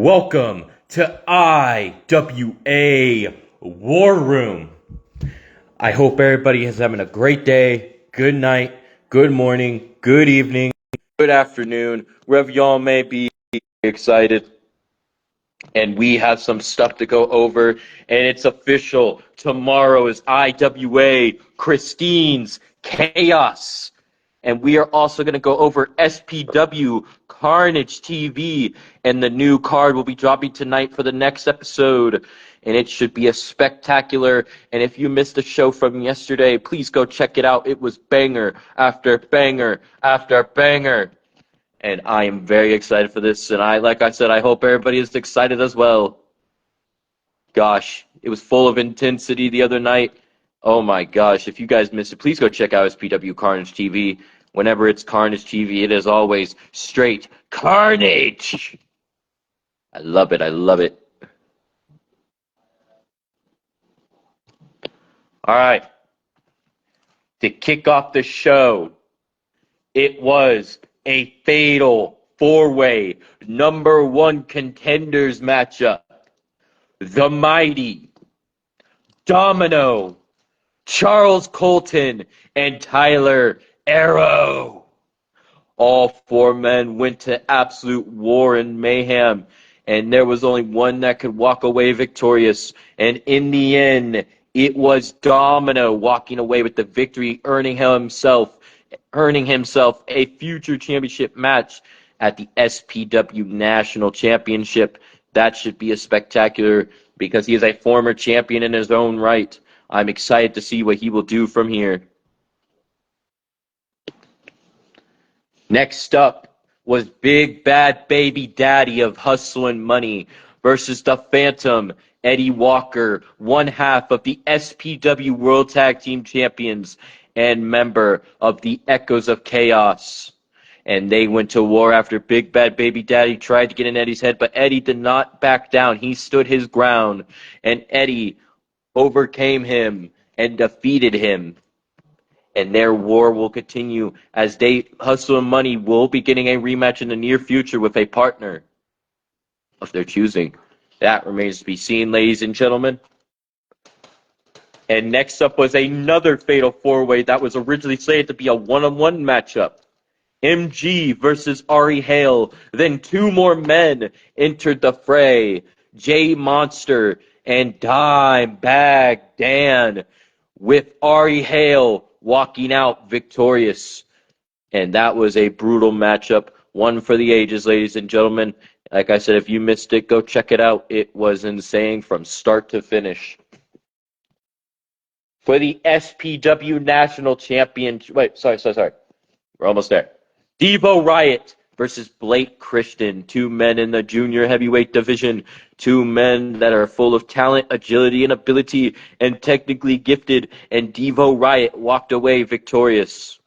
Welcome to IWA Warroom. I hope everybody is having a great day, good night, good morning, good evening, good afternoon, wherever y'all may be excited. And we have some stuff to go over, and it's official. Tomorrow is IWA Christine's Chaos. And we are also going to go over SPW Carnage TV, and the new card will be dropping tonight for the next episode. And it should be a spectacular. And if you missed the show from yesterday, please go check it out. It was banger after banger after banger. And I am very excited for this. And like I said, I hope everybody is excited as well. Gosh, it was full of intensity the other night. Oh my gosh, if you guys missed it, please go check out SPW Carnage TV. Whenever it's Carnage TV, it is always straight carnage. I love it. I love it. All right. To kick off the show, it was a fatal four-way number one contenders matchup. The mighty Domino, Charles Colton, and Tyler Arrow. All four men went to absolute war and mayhem, and there was only one that could walk away victorious. And in the end, it was Domino walking away with the victory, earning himself a future championship match at the SPW National Championship. That should be a spectacular, because he is a former champion in his own right. I'm excited to see what he will do from here. Next up was Big Bad Baby Daddy of Hustle and Money versus the Phantom, Eddie Walker, one half of the SPW World Tag Team Champions and member of the Echoes of Chaos. And they went to war after Big Bad Baby Daddy tried to get in Eddie's head, but Eddie did not back down. He stood his ground, and Eddie overcame him and defeated him. And their war will continue as Hustle and Money will be getting a rematch in the near future with a partner of their choosing. That remains to be seen, ladies and gentlemen. And next up was another fatal four-way that was originally slated to be a one-on-one matchup. MG versus Ari Hale. Then two more men entered the fray. J Monster and Dimebag Dan, with Ari Hale walking out victorious. And that was a brutal matchup, one for the ages, ladies and gentlemen. Like I said, if you missed it, go check it out. It was insane from start to finish. For the SPW National Championship, sorry. We're almost there. Devo Riot versus Blake Christian, two men in the junior heavyweight division, two men that are full of talent, agility, and ability, and technically gifted, and Devo Riot walked away victorious.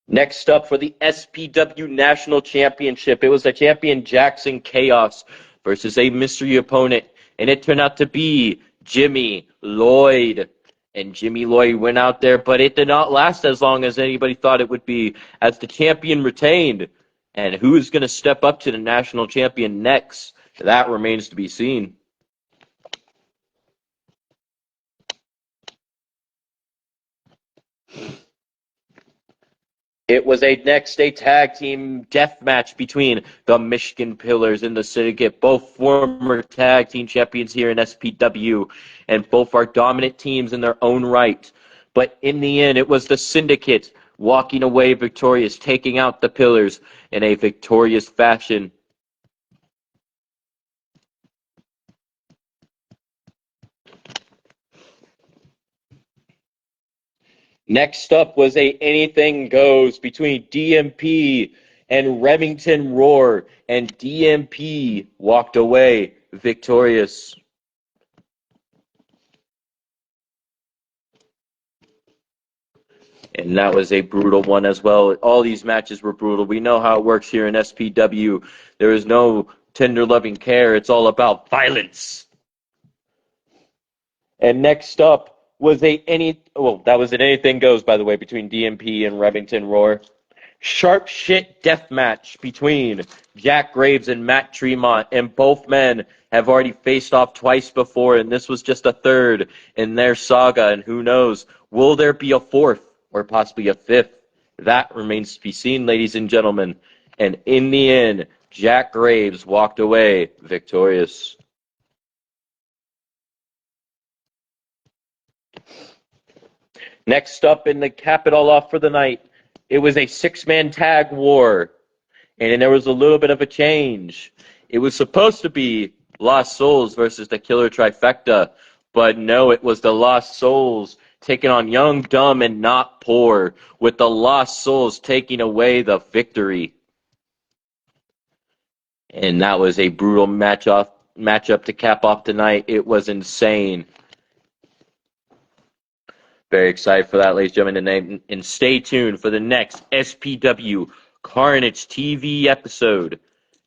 Next up for the SPW National Championship, it was the champion Jackson Chaos versus a mystery opponent, and it turned out to be Jimmy Lloyd. And Jimmy Lloyd went out there, but it did not last as long as anybody thought it would be, as the champion retained. And who is going to step up to the national champion next? That remains to be seen. It was a tag team death match between the Michigan Pillars and the Syndicate, both former tag team champions here in SPW, and both are dominant teams in their own right. But in the end, it was the Syndicate walking away victorious, taking out the Pillars in a victorious fashion. Next up was a anything goes between DMP and Remington Roar, and DMP walked away victorious. And that was a brutal one as well. All these matches were brutal. We know how it works here in SPW. There is no tender loving care. It's all about violence. And next up was that was an anything goes, by the way, between DMP and Remington Roar. Sharp shit death match between Jack Graves and Matt Tremont, and both men have already faced off twice before, and this was just a third in their saga, and who knows, will there be a fourth or possibly a fifth? That remains to be seen, ladies and gentlemen. And in the end, Jack Graves walked away victorious. Next up, in the cap it all off for the night, it was a six-man tag war, and there was a little bit of a change. It was supposed to be Lost Souls versus the Killer Trifecta, but no, it was the Lost Souls taking on Young, Dumb, and Not Poor, with the Lost Souls taking away the victory. And that was a brutal matchup to cap off the night. It was insane. Very excited for that, ladies and gentlemen, and stay tuned for the next SPW Carnage TV episode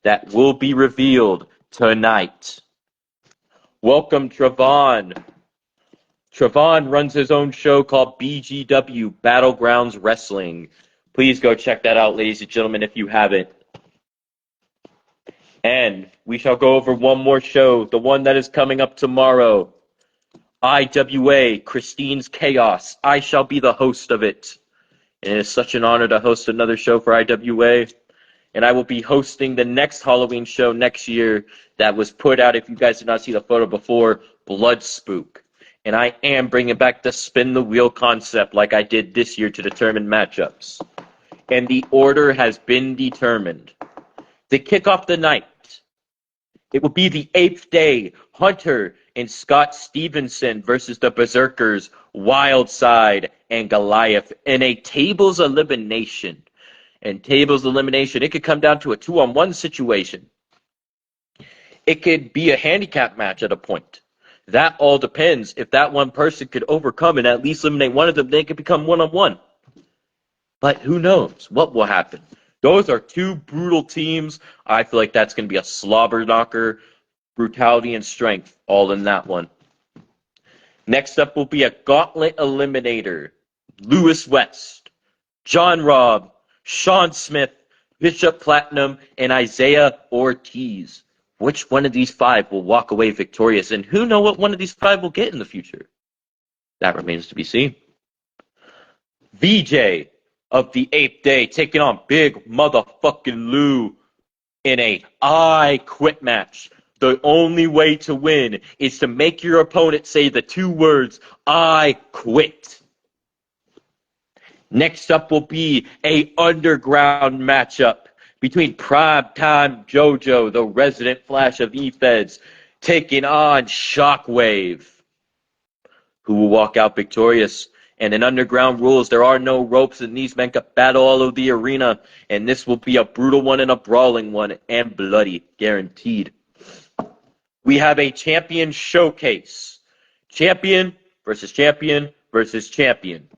that will be revealed tonight. Welcome, Travon. Travon runs his own show called BGW, Battlegrounds Wrestling. Please go check that out, ladies and gentlemen, if you haven't. And we shall go over one more show, the one that is coming up tomorrow. IWA, Christine's Chaos. I shall be the host of it. And it is such an honor to host another show for IWA. And I will be hosting the next Halloween show next year that was put out, if you guys did not see the photo before, Blood Spook. And I am bringing back the spin the wheel concept like I did this year to determine matchups. And the order has been determined. To kick off the night, it will be the 8th day, Hunter and Scott Stevenson versus the Berserkers, Wildside and Goliath, in a tables elimination. And tables elimination, it could come down to a 2-on-1 situation. It could be a handicap match at a point. That all depends. If that one person could overcome and at least eliminate one of them, they could become 1-on-1. But who knows what will happen? Those are two brutal teams. I feel like that's going to be a slobber knocker. Brutality and strength, all in that one. Next up will be a gauntlet eliminator. Lewis West, John Robb, Sean Smith, Bishop Platinum, and Isaiah Ortiz. Which one of these five will walk away victorious? And who knows what one of these five will get in the future? That remains to be seen. VJ of the 8th day taking on Big Motherfucking Lou in a I Quit match. The only way to win is to make your opponent say the two words, I quit. Next up will be a underground matchup between Primetime JoJo, the resident Flash of E-Feds, taking on Shockwave, who will walk out victorious. And in underground rules, there are no ropes, and these men can battle all over the arena. And this will be a brutal one and a brawling one, and bloody, guaranteed. We have a champion showcase. Champion versus champion versus champion.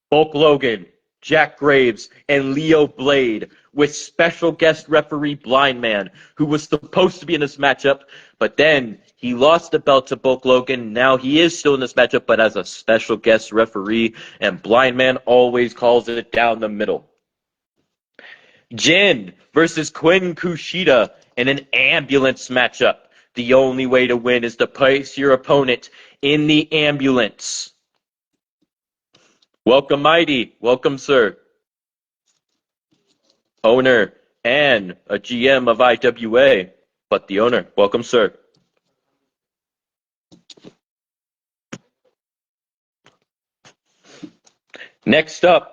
Bulk Logan, Jack Graves, and Leo Blade, with special guest referee Blind Man, who was supposed to be in this matchup, but then he lost the belt to Bulk Logan. Now he is still in this matchup, but as a special guest referee, and Blind Man always calls it down the middle. Jin versus Quinn Kushida in an ambulance matchup. The only way to win is to place your opponent in the ambulance. Welcome, Mighty. Welcome, sir. Owner and a GM of IWA, but the owner. Welcome, sir. Next up,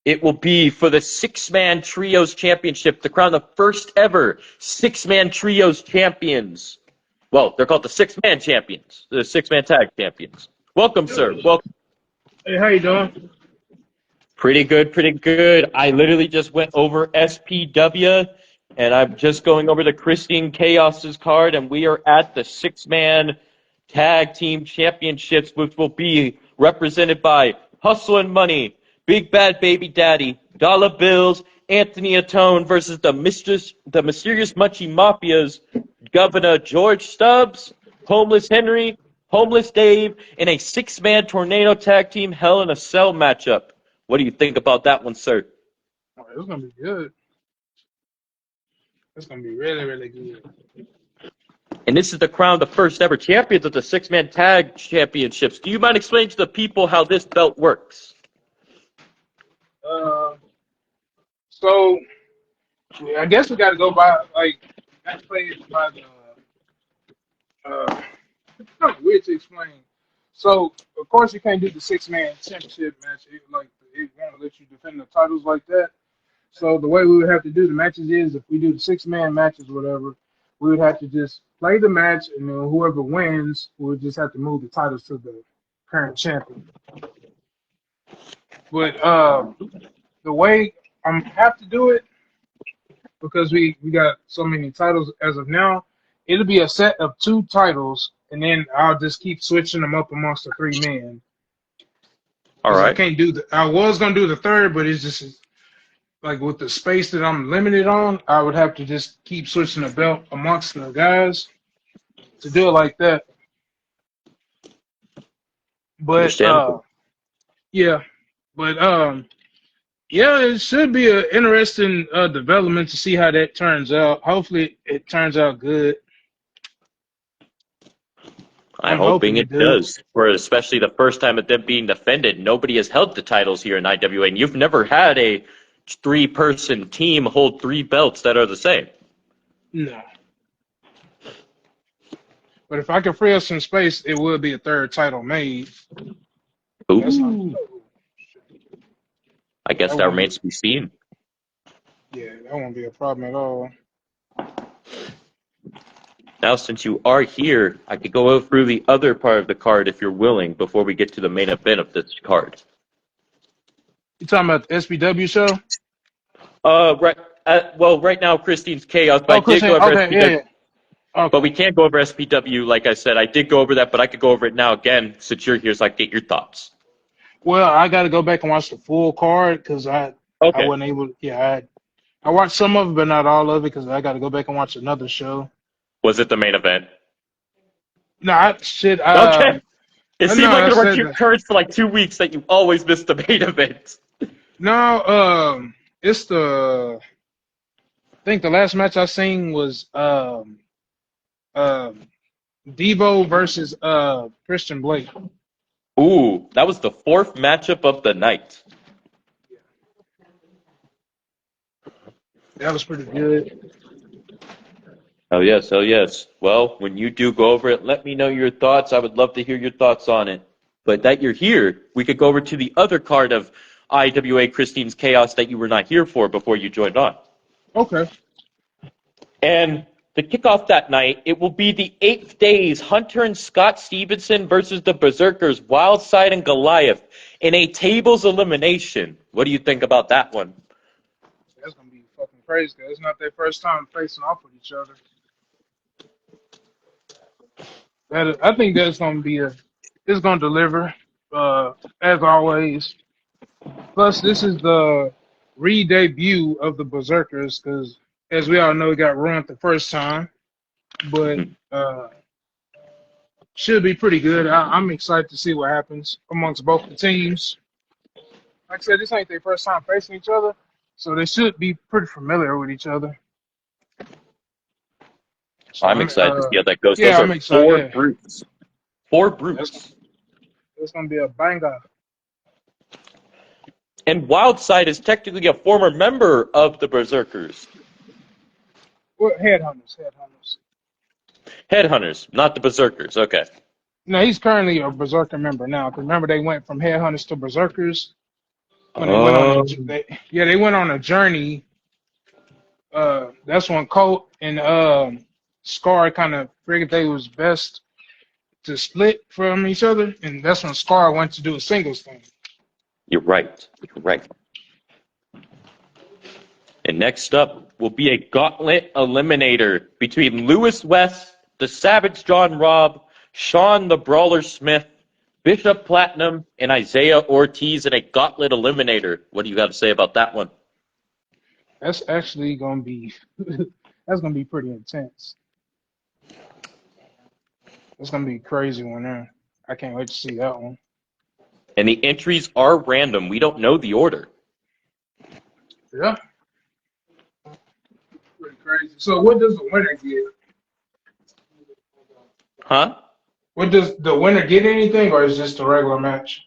it will be for the Six-Man Trios Championship to crown the first ever Six-Man Trios Champions. Well, they're called the Six-Man Champions, the Six-Man Tag Champions. Welcome, sir. Welcome. Hey, how you doing? Pretty good, pretty good. I literally just went over SPW, and I'm just going over the Christine Chaos's card, and we are at the Six-Man Tag Team Championships, which will be represented by Hustle and Money, Big Bad Baby Daddy, Dollar Bills, Anthony Atone versus the Mysterious Munchie Mafia's Governor George Stubbs, Homeless Henry, Homeless Dave, in a six-man tornado tag team Hell in a Cell matchup. What do you think about that one, sir? Oh, it's gonna be good. It's gonna be really, really good. And this is the crown of the first ever champions of the six-man tag championships. Do you mind explaining to the people how this belt works? Uh, so I guess we got to go by like that plays by the. It's kind of weird to explain. So of course you can't do the 6-man championship match. It won't let you defend the titles like that. So the way we would have to do the matches is if we do the 6-man matches, whatever, we would have to just play the match, and then whoever wins would just have to move the titles to the current champion. But the way I'm have to do it because we got so many titles as of now, it'll be a set of 2 titles, and then I'll just keep switching them up amongst the 3 men. All Because I right. can't do the. I was gonna do the third, but it's just like with the space that I'm limited on, I would have to just keep switching the belt amongst the guys to do it like that. But Understandable. yeah, but yeah, it should be an interesting development to see how that turns out. Hopefully, it turns out good. I'm I'm hoping hoping it it does. does. For especially the first time of them being defended, nobody has held the titles here in IWA, and you've never had a 3-person team hold 3 belts that are the same. No, but if I can free up some space, it will be a third title made. That's not. Ooh. I guess That that won't be. remains to be seen. Yeah, that won't be a problem at all. Now, since you are here, I could go through the other part of the card if you're willing before we get to the main event of this card. You talking about the SBW show? Right. Well, right now Christine's chaos, but I Oh, did Christian. go over Okay, yeah, SPW. yeah. But Okay. we can't go over SPW, like I said. I did go over that, but I could go over it now again since you're here, so I can get your thoughts. Well, I got to go back and watch the full card because I Okay. wasn't able. Yeah, I watched some of it, but not all of it because I got to go back and watch another show. Was it the main event? No, I shit. Okay. It No, seemed like I it worked said your that. curse for like 2 weeks that you always miss the main event. No, it's the. I think the last match I seen was um Devo versus Christian Blake. Ooh, that was the 4th matchup of the night. That was pretty good. Oh yes, oh yes. Well, when you do go over it, let me know your thoughts. I would love to hear your thoughts on it. But that you're here, we could go over to the other card of IWA Christine's Chaos that you were not here for before you joined on. Okay. And to kick off that night, it will be the 8th Days Hunter and Scott Stevenson versus the Berserkers Wildside and Goliath in a tables elimination. What do you think about that one? That's gonna be fucking crazy. 'Cause it's not their first time facing off with each other. I think that's gonna be a. It's gonna deliver, as always. Plus, this is the re-debut of the Berserkers because, as we all know, it got ruined the first time. But should be pretty good. I'm excited to see what happens amongst both the teams. Like I said, this ain't their first time facing each other, so they should be pretty familiar with each other. So I'm excited to see how that goes. Those yeah, I'm are excited. 4 Yeah, brutes. 4 that's brutes. that's gonna be a banger. And Wildside is technically a former member of the Berserkers. What headhunters? Headhunters, not the Berserkers. Okay. No, he's currently a Berserker member now. 'Cause remember, they went from headhunters to Berserkers when they went on a Oh. they went on a journey. That's when Colt and Scar kind of figured they was best to split from each other, and that's when Scar went to do a singles thing. You're right. You're right. And next up will be a gauntlet eliminator between Lewis West, the Savage John Robb, Sean the Brawler Smith, Bishop Platinum, and Isaiah Ortiz in a gauntlet eliminator. What do you got to say about that one? That's actually gonna be that's gonna be pretty intense. That's gonna be a crazy one there. I can't wait to see that one. And the entries are random. We don't know the order. Yeah, pretty crazy. So what does the winner get? Huh? What does the winner get anything, or is just a regular match?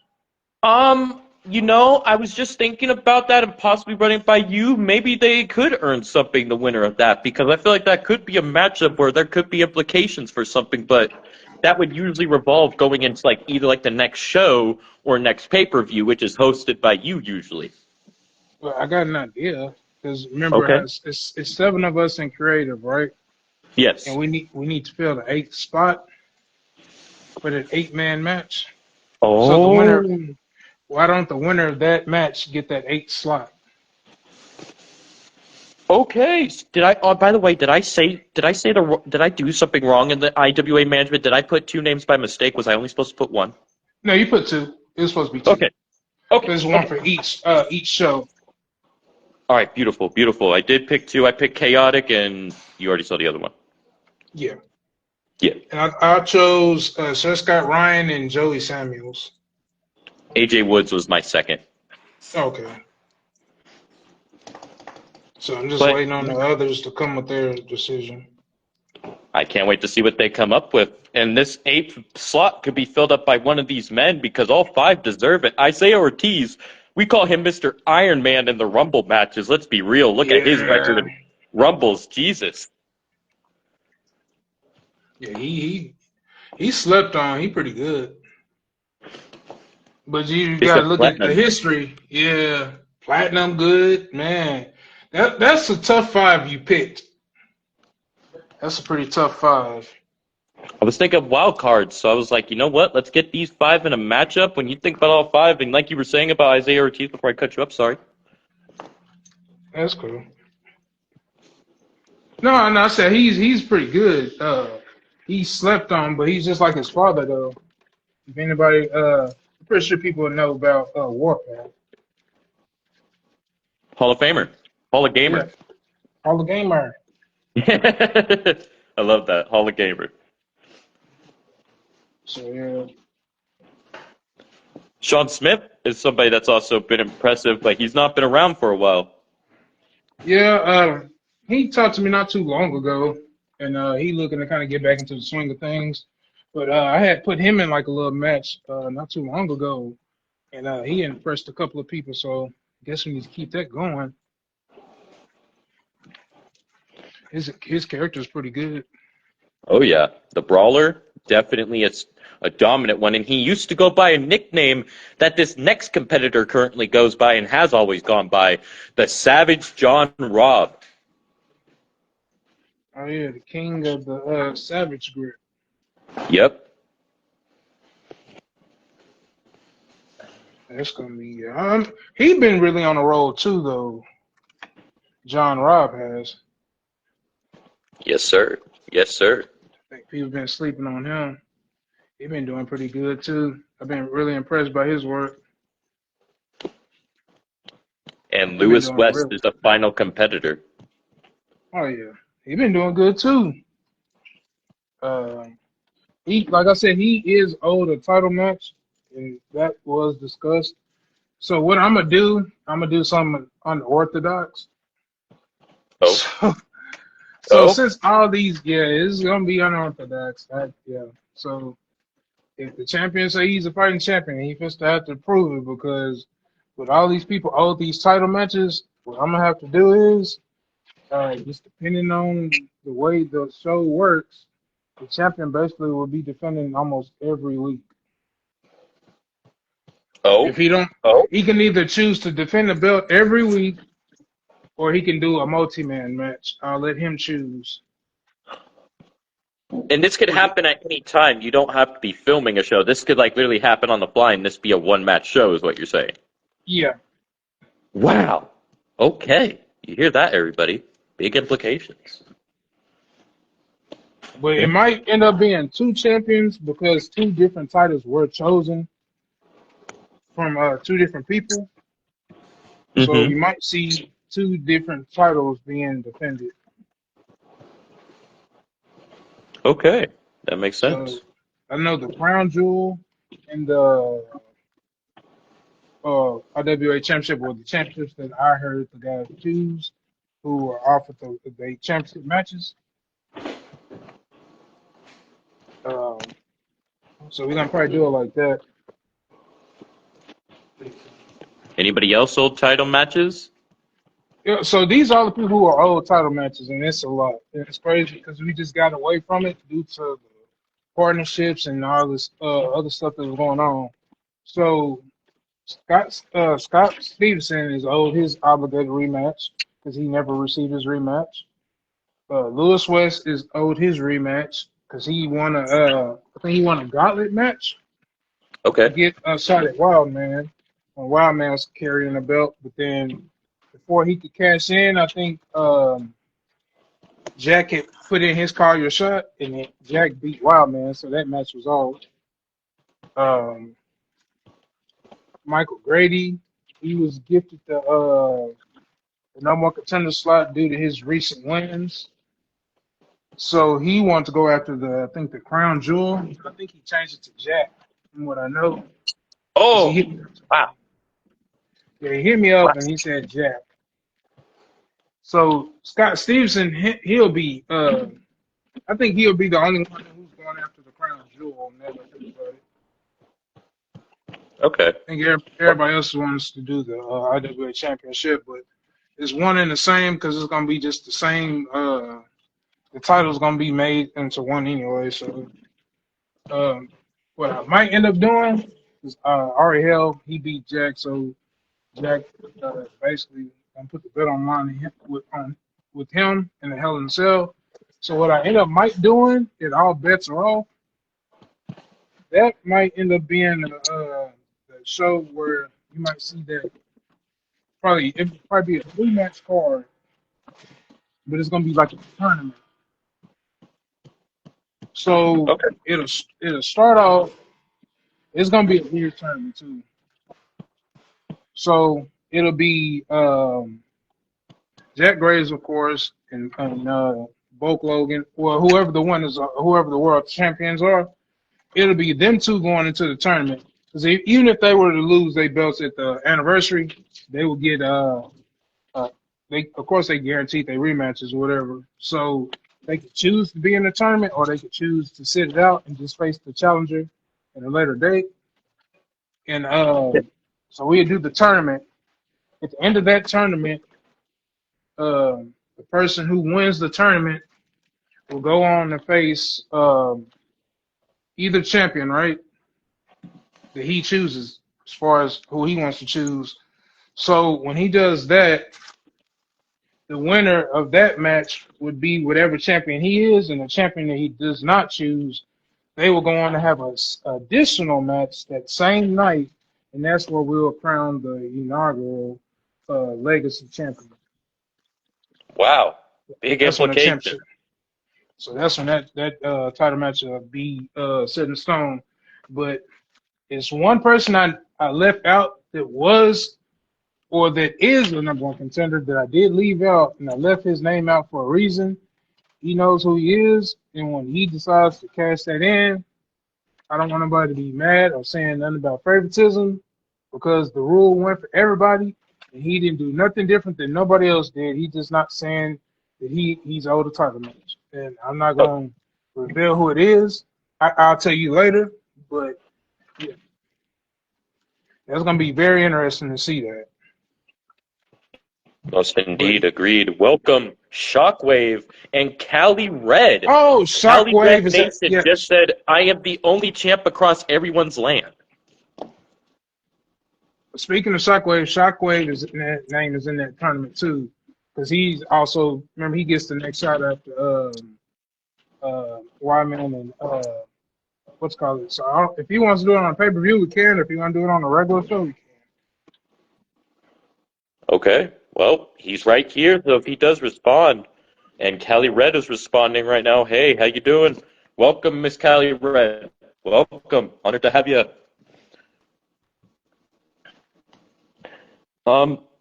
I was just thinking about that and possibly running it by you. Maybe they could earn something, the winner of that, because I feel like that could be a matchup where there could be implications for something, but that would usually revolve going into like either like the next show or next pay-per-view, which is hosted by you usually. Well, I got an idea because remember, Okay. it's seven of us in creative, right? And Yes. we need to fill the eighth spot for that 8-man match. So the winner, Oh. why don't the winner of that match get that eighth slot? Okay. Did I? Oh, by the way, did I do something wrong in the IWA management? Did I put two names by mistake? Was I only supposed to put one? No, you put two. It was supposed to be two. Okay. Okay. There's one Okay. for each show. All right. Beautiful. Beautiful. I did pick two. I picked Chaotic, and you already saw the other one. Yeah. Yeah. And I chose Sir Scott Ryan and Joey Samuels. AJ Woods was my second. Okay. So I'm just But waiting on the others to come with their decision. I can't wait to see what they come up with. And this eighth slot could be filled up by one of these men because all five deserve it. Isaiah Ortiz, we call him Mr. Iron Man in the Rumble matches. Let's be real. Look at his record Yeah. in Rumbles. Jesus. Yeah, he slept on. He pretty good. But you gotta Mr. look at the Platinum. history. Yeah. Platinum good, man. That's a tough five you picked. That's a pretty tough five. I was thinking of wild cards, so I was like, you know what? Let's get these five in a matchup. When you think about all five, and like you were saying about Isaiah Ortiz before I cut you up, sorry. That's cool. No, I said he's pretty good. He slept on, but he's just like his father though. If anybody I'm pretty sure people know about Warpath. Hall of Famer. Hall of Yeah. Gamer. Hall of Gamer. I love that. Hall of Gamer. So yeah. Sean Smith is somebody that's also been impressive, but he's not been around for a while. Yeah, he talked to me not too long ago, and he looking to kind of get back into the swing of things. But I had put him in like a little match not too long ago, and he impressed a couple of people. So I guess we need to keep that going. His character's pretty good. Oh yeah, the brawler definitely is a dominant one, and he used to go by a nickname that this next competitor currently goes by and has always gone by, the Savage John Robb. Oh yeah, the king of the Savage Grip. Yep. That's gonna be he been really on a roll too though. John Robb has. Yes, sir. Yes, sir. I think people been sleeping on him. He been doing pretty good too. I've been really impressed by his work. And He been Lewis doing West real. is the final competitor. Oh yeah, he been doing good too. Uh, he like I said, he is owed a title match, and that was discussed. So what I'm gonna do something unorthodox. Oh. So, so Oh. since all these, yeah, it's gonna be unorthodox. Yeah. So if the champion say he's a fighting champion, he supposed to have to prove it because with all these people owed these title matches, what I'm gonna have to do is just depending on the way the show works, the champion basically will be defending almost every week. If Oh. he don't, Oh. he can either choose to defend the belt every week, or he can do a multi-man match. I'll let him choose. And this could happen at any time. You don't have to be filming a show. This could like literally happen on the fly and this be a one match show is what you're saying. Yeah, Wow. Okay. You hear that, everybody? Big implications. but it might end up being two champions because two different titles were chosen from two different people. So Mm-hmm. you might see two different titles being defended. Okay. That makes So sense. I know the crown jewel and the IWA championship or the championships that I heard the guys choose who are offered the championship matches. Um, so we're gonna probably do it like that. Anybody else hold title matches? Yeah, so these are the people who are old title matches, and it's a lot. And it's crazy because we just got away from it due to the partnerships and all this other stuff that was going on. So Scott Stevenson is owed his obligated rematch because he never received his rematch. Lewis West is owed his rematch because he won I think he won a gauntlet match to Okay. get a shot at Wildman. When Wildman was carrying the belt, but then before he could cash in, I think Jack had put in his call your shot, and then Jack beat Wildman, so that match was all. Um, Michael Grady, he was gifted the number one contender slot due to his recent wins. So he wanted to go after I think the crown jewel. I think he changed it to Jack, from what I know. 'Cause he Oh, hit me, wow. yeah, he hit me up and he said Jack. So Scott Stevenson, he'll be, I think he'll be the only one who's going after the crown jewel. Now that I think about it. Okay. I think everybody else wants to do the IWA championship, but it's one and the same because it's gonna be just the same. The title's gonna be made into one anyway. So what I might end up doing is Ariel he beat Jack, so Jack basically gonna put the bet online with him in the Hell in a Cell. So what I end up might doing, if all bets are off, that might end up being the show where you might see that it'll probably be a 3 match card, but it's gonna be like a tournament. So Okay. it'll start off. It's gonna be a weird tournament too. So it'll be Jack Graves, of course, and Bulk Logan, well, whoever the world champions are. It'll be them two going into the tournament. Because even if they were to lose their belts at the anniversary, they will get they of course they guaranteed their rematches or whatever. So they could choose to be in the tournament or they could choose to sit it out and just face the challenger at a later date. And so we do the tournament. At the end of that tournament, the person who wins the tournament will go on to face either champion, right? That he chooses as far as who he wants to choose. So when he does that, the winner of that match would be whatever champion he is, and the champion that he does not choose, they will go on to have a additional match that same night, and that's where we'll crown the inaugural Legacy champion. Wow. Big That's when the implication. championship. So that's when that title match will be set in stone. But it's one person I left out that was or that is the number one contender that I did leave out, and I left his name out for a reason. He knows who he is, and when he decides to cash that in, I don't want nobody to be mad or saying nothing about favoritism because the rule went for everybody, and he didn't do nothing different than nobody else did. He's just not saying that he's owed a title match, and I'm not Oh, going to reveal who it is. I'll tell you later, but yeah, that's going to be very interesting to see that. most But indeed agreed. Welcome, Shockwave and Cali Red. oh, Cali Shockwave Red is that? Nation Yeah. just said, I am the only champ across everyone's land. Speaking of Shockwave, Shockwave is in that name is in that tournament too, because he's also remember he gets the next shot after Wyman and what's it called. So if he wants to do it on pay per view, we can. If he want to do it on a regular show, we can. Okay, well, he's right here, so if he does respond, and Cali Red is responding right now, hey, how you doing? Welcome, Miss Cali Red. Welcome. Honored to have you.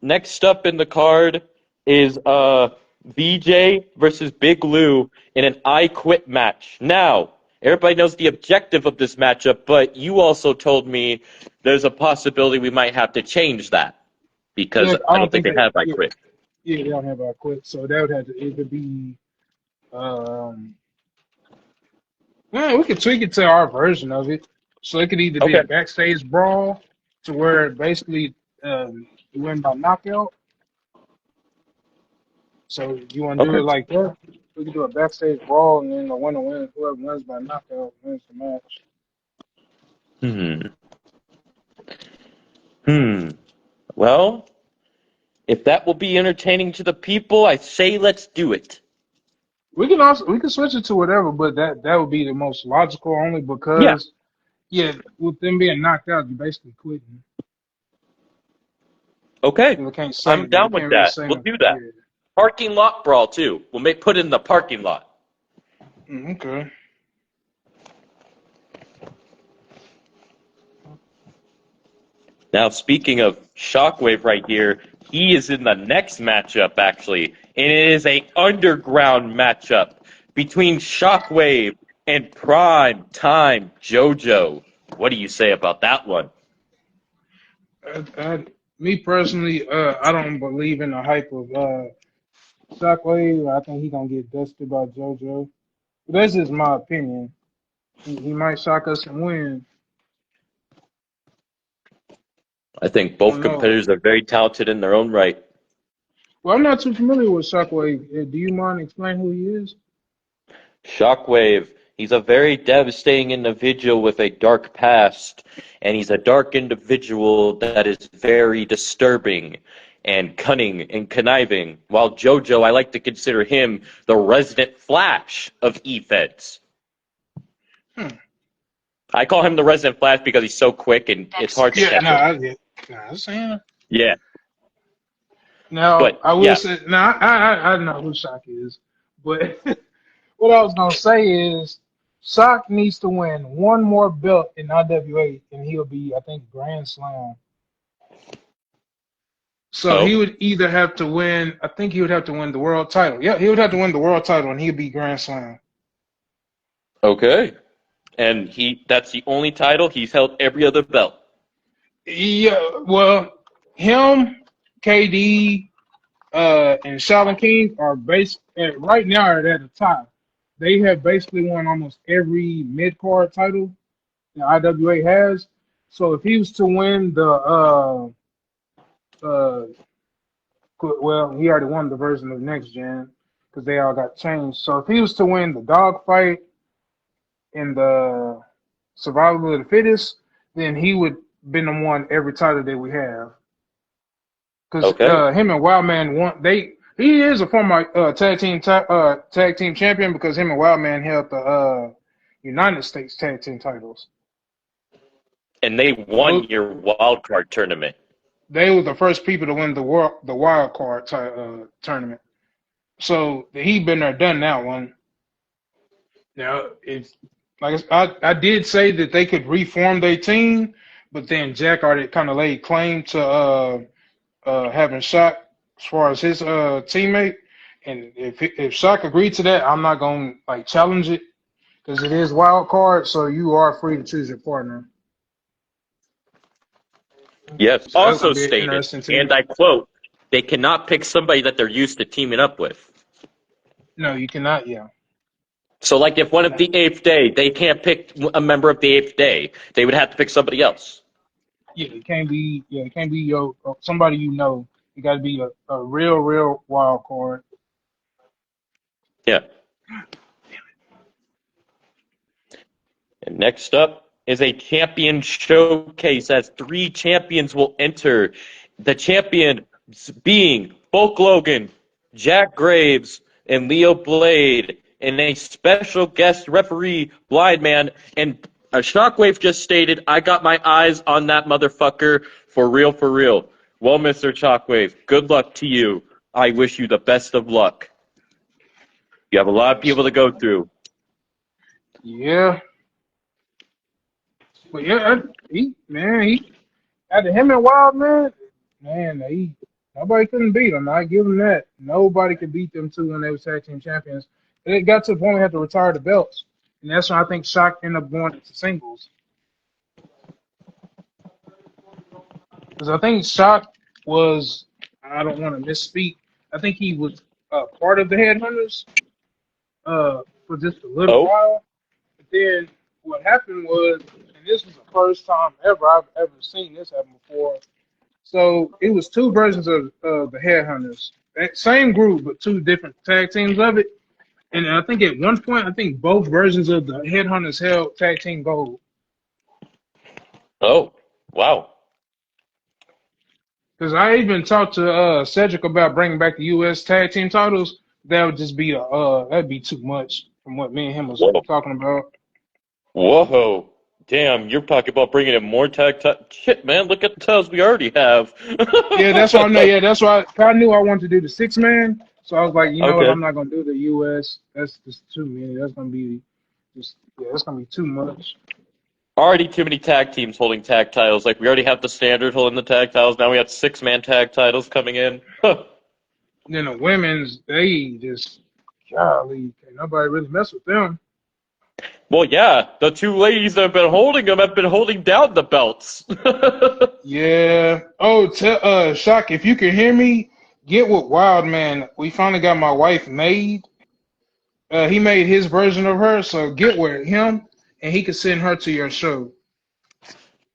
Next up in the card is VJ versus Big Lou in an I Quit match. Now, Everybody knows the objective of this matchup, but you also told me there's a possibility we might have to change that because Yeah, I I don't don't think think they that. have I Yeah, quit. yeah, they don't have I quit. So that would have to either be. Um, we could tweak it to our version of it. So it could either be Okay. a backstage brawl, to where basically you win by knockout. So you want to do Okay. it like that? We could do a backstage brawl, and then the winner wins. Whoever wins by knockout wins the match. Hmm. Hmm. Well, if that will be entertaining to the people, I say let's do it. We can switch it to whatever, but that would be the most logical, only Yeah. because yeah, with them being knocked out, you basically quitting. Okay. You can't I'm say you down with can't really that. say We'll no. do that. Yeah. Parking lot brawl too. We'll put it in the parking lot. Okay. Now, speaking of Shockwave right here, he is in the next matchup, actually, and it is a underground matchup between Shockwave and Prime Time JoJo. What do you say about that one? Me personally, I don't believe in the hype of Shockwave. I think he gonna get dusted by JoJo. But that's just my opinion. He might shock us and win. I think I both don't know. competitors are very talented in their own right. Well, I'm not too familiar with Shockwave. Do you mind explaining who he is? Shockwave, he's a very devastating individual with a dark past, and he's a dark individual that is very disturbing and cunning and conniving. While JoJo, I like to consider him the resident Flash of E-Feds. Hmm. I call him the resident Flash because he's so quick and it's hard to Yeah, catch no, him. I get. Nah, I'm saying. Yeah, Now, but I will yeah, say. Now, I know who Shock is, but what I was gonna say is, Shock needs to win one more belt in IWA, and he'll be, I think, Grand Slam. So he oh, would either have to win. I think he would have to win the world title. Yeah, he would have to win the world title, and he'd be Grand Slam. okay. And that's the only title he's held every other belt. Yeah, well, him, KD, and Shaolin King are right now are at the top. They have basically won almost every mid card title that IWA has. So if he was to win the uh well, he already won the version of next gen because they all got changed. So if he was to win the dog fight in the survival of the fittest, then he would been the one every title that we have. Because Okay. him and Wildman won. He is a former tag team champion because him and Wildman held the United States tag team titles. And they won Those, your wild card tournament. they were the first people to win the wild card tournament. So he been there, done that one. Now, if like I did say that they could reform their team, but then Jack already kind of laid claim to having Shaq as far as his teammate. And if Shaq agreed to that, I'm not gonna like challenge it because it is wild card, so you are free to choose your partner. Yes, So that's gonna also be stated, interesting too. and I quote, they cannot pick somebody that they're used to teaming up with. No, you cannot. Yeah, So, like, if one of the Eighth Day, they can't pick a member of the Eighth Day, they would have to pick somebody else. yeah, it can't be. Yeah, it can't be your somebody you know. It got to be a real wild card. Yeah. And next up is a champion showcase as three champions will enter. The champion being Bulk Logan, Jack Graves, and Leo Blade, and a special guest referee, Blind Man. And Shockwave just stated, I got my eyes on that motherfucker for real, for real. Well, Mr. Shockwave, good luck to you. I wish you the best of luck. You have a lot of people to go Absolutely. through. Yeah, but yeah, he out of him and Wild man, nobody couldn't beat him. I give him that. Nobody could beat them two when they were tag team champions. It got to the point we had to retire the belts. and that's when I think Shock ended up going into singles. Because I think Shock was, I don't want to misspeak, I think he was part of the Headhunters for just a little Oh, while. But then what happened was, and this was the first time ever I've ever seen this happen before. So it was two versions of the Headhunters. That same group, but two different tag teams of it. And I think at one point, I think both versions of the Headhunters held tag team gold. oh, wow. Because I even talked to Cedric about bringing back the U.S. tag team titles. That would just be that'd be too much from what me and him was Whoa. talking about. Whoa. Damn, you're talking about bringing in more shit, man, look at the titles we already have. Yeah, that's why I know. Yeah, that's why I knew I wanted to do the 6 man. So I was like, you know what? Okay. I'm not gonna do the U.S. That's just too many. That's gonna be just yeah, that's gonna be too much. Already too many tag teams holding tag titles. Like, we already have the standard holding the tag titles. Now we have 6-man tag titles coming in. Then the women's, they just golly, can't nobody really mess with them. Well, yeah, the two ladies that have been holding them have been holding down the belts. Yeah. Oh, Shock, if you can hear me, get with Wild Man. We finally got my wife made. He made his version of her, so get with him, and he can send her to your show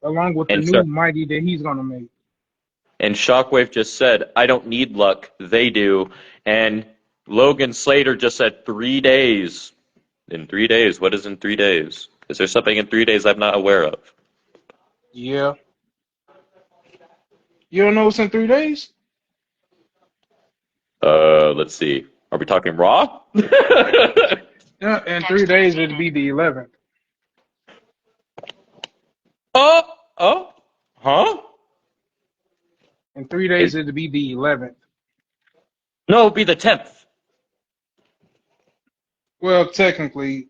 along with the and new so, Mighty that he's gonna make. and Shockwave just said, I don't need luck, they do. And Logan Slater just said 3 days. In 3 days, what is in 3 days? Is there something in 3 days I'm not aware of? Yeah. You don't know what's in 3 days? Let's see. Are we talking Raw? Yeah, in 3 days it'll be the 11th. Oh, oh, huh? In 3 days Is, it'll be the 11th. no, it'll be the 10th. Well, technically,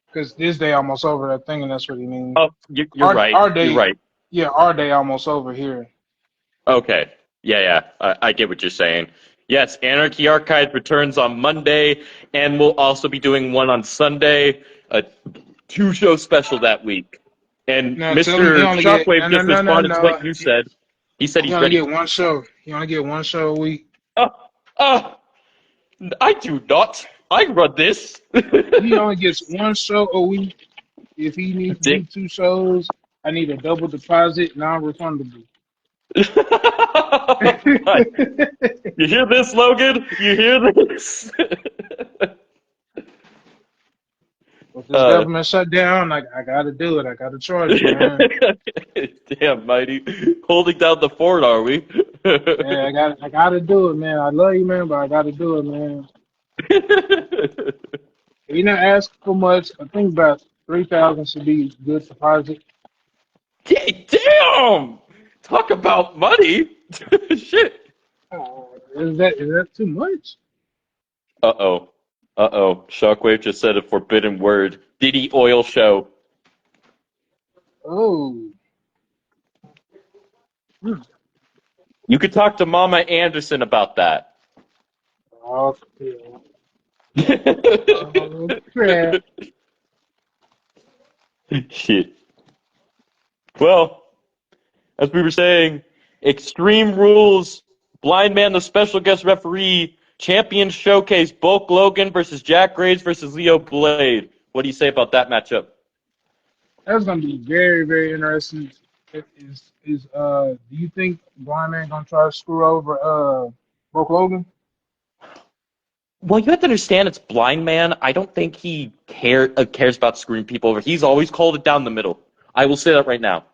because this day almost over, I think, and that's what he means. Oh, you're right. Our You're day, right. yeah, our day almost over here. Okay. Yeah, yeah. I get what you're saying. Yes, Anarchy Archives returns on Monday, and we'll also be doing one on Sunday, a two-show special that week. And Now tell him he Mr. only get Shockwave just responded to what you He said. He said he he's only ready. get one show. He only get one show a week. Oh, oh, I do not. I run this. He only gets one show a week. If he needs to do Dick. 2 shows, I need a double deposit, non-refundable. You hear this, Logan? You hear this? With this uh, government shutdown, I gotta do it. I gotta charge you, man. damn, Mighty. Holding down the fort, are we? Yeah, I gotta do it, man. I love you, man, but I gotta do it, man. You're not asking for much. I think about 3,000 should be good deposit. Damn! Talk about money. Shit. Is that too much? Uh-oh. Uh-oh. Shockwave just said a forbidden word. Diddy Oil Show. Oh, hmm. You could talk to Mama Anderson about that. Oh, oh crap. Shit. Well, as we were saying, Extreme Rules, Blind Man, the special guest referee, Champion Showcase, Bulk Logan versus Jack Graves versus Leo Blade. What do you say about that matchup? That's gonna be very, very interesting. Do you think Blind Man gonna try to screw over Broke Logan? Well, you have to understand it's Blind Man. I don't think he cares about screwing people over. He's always called it down the middle. I will say that right now.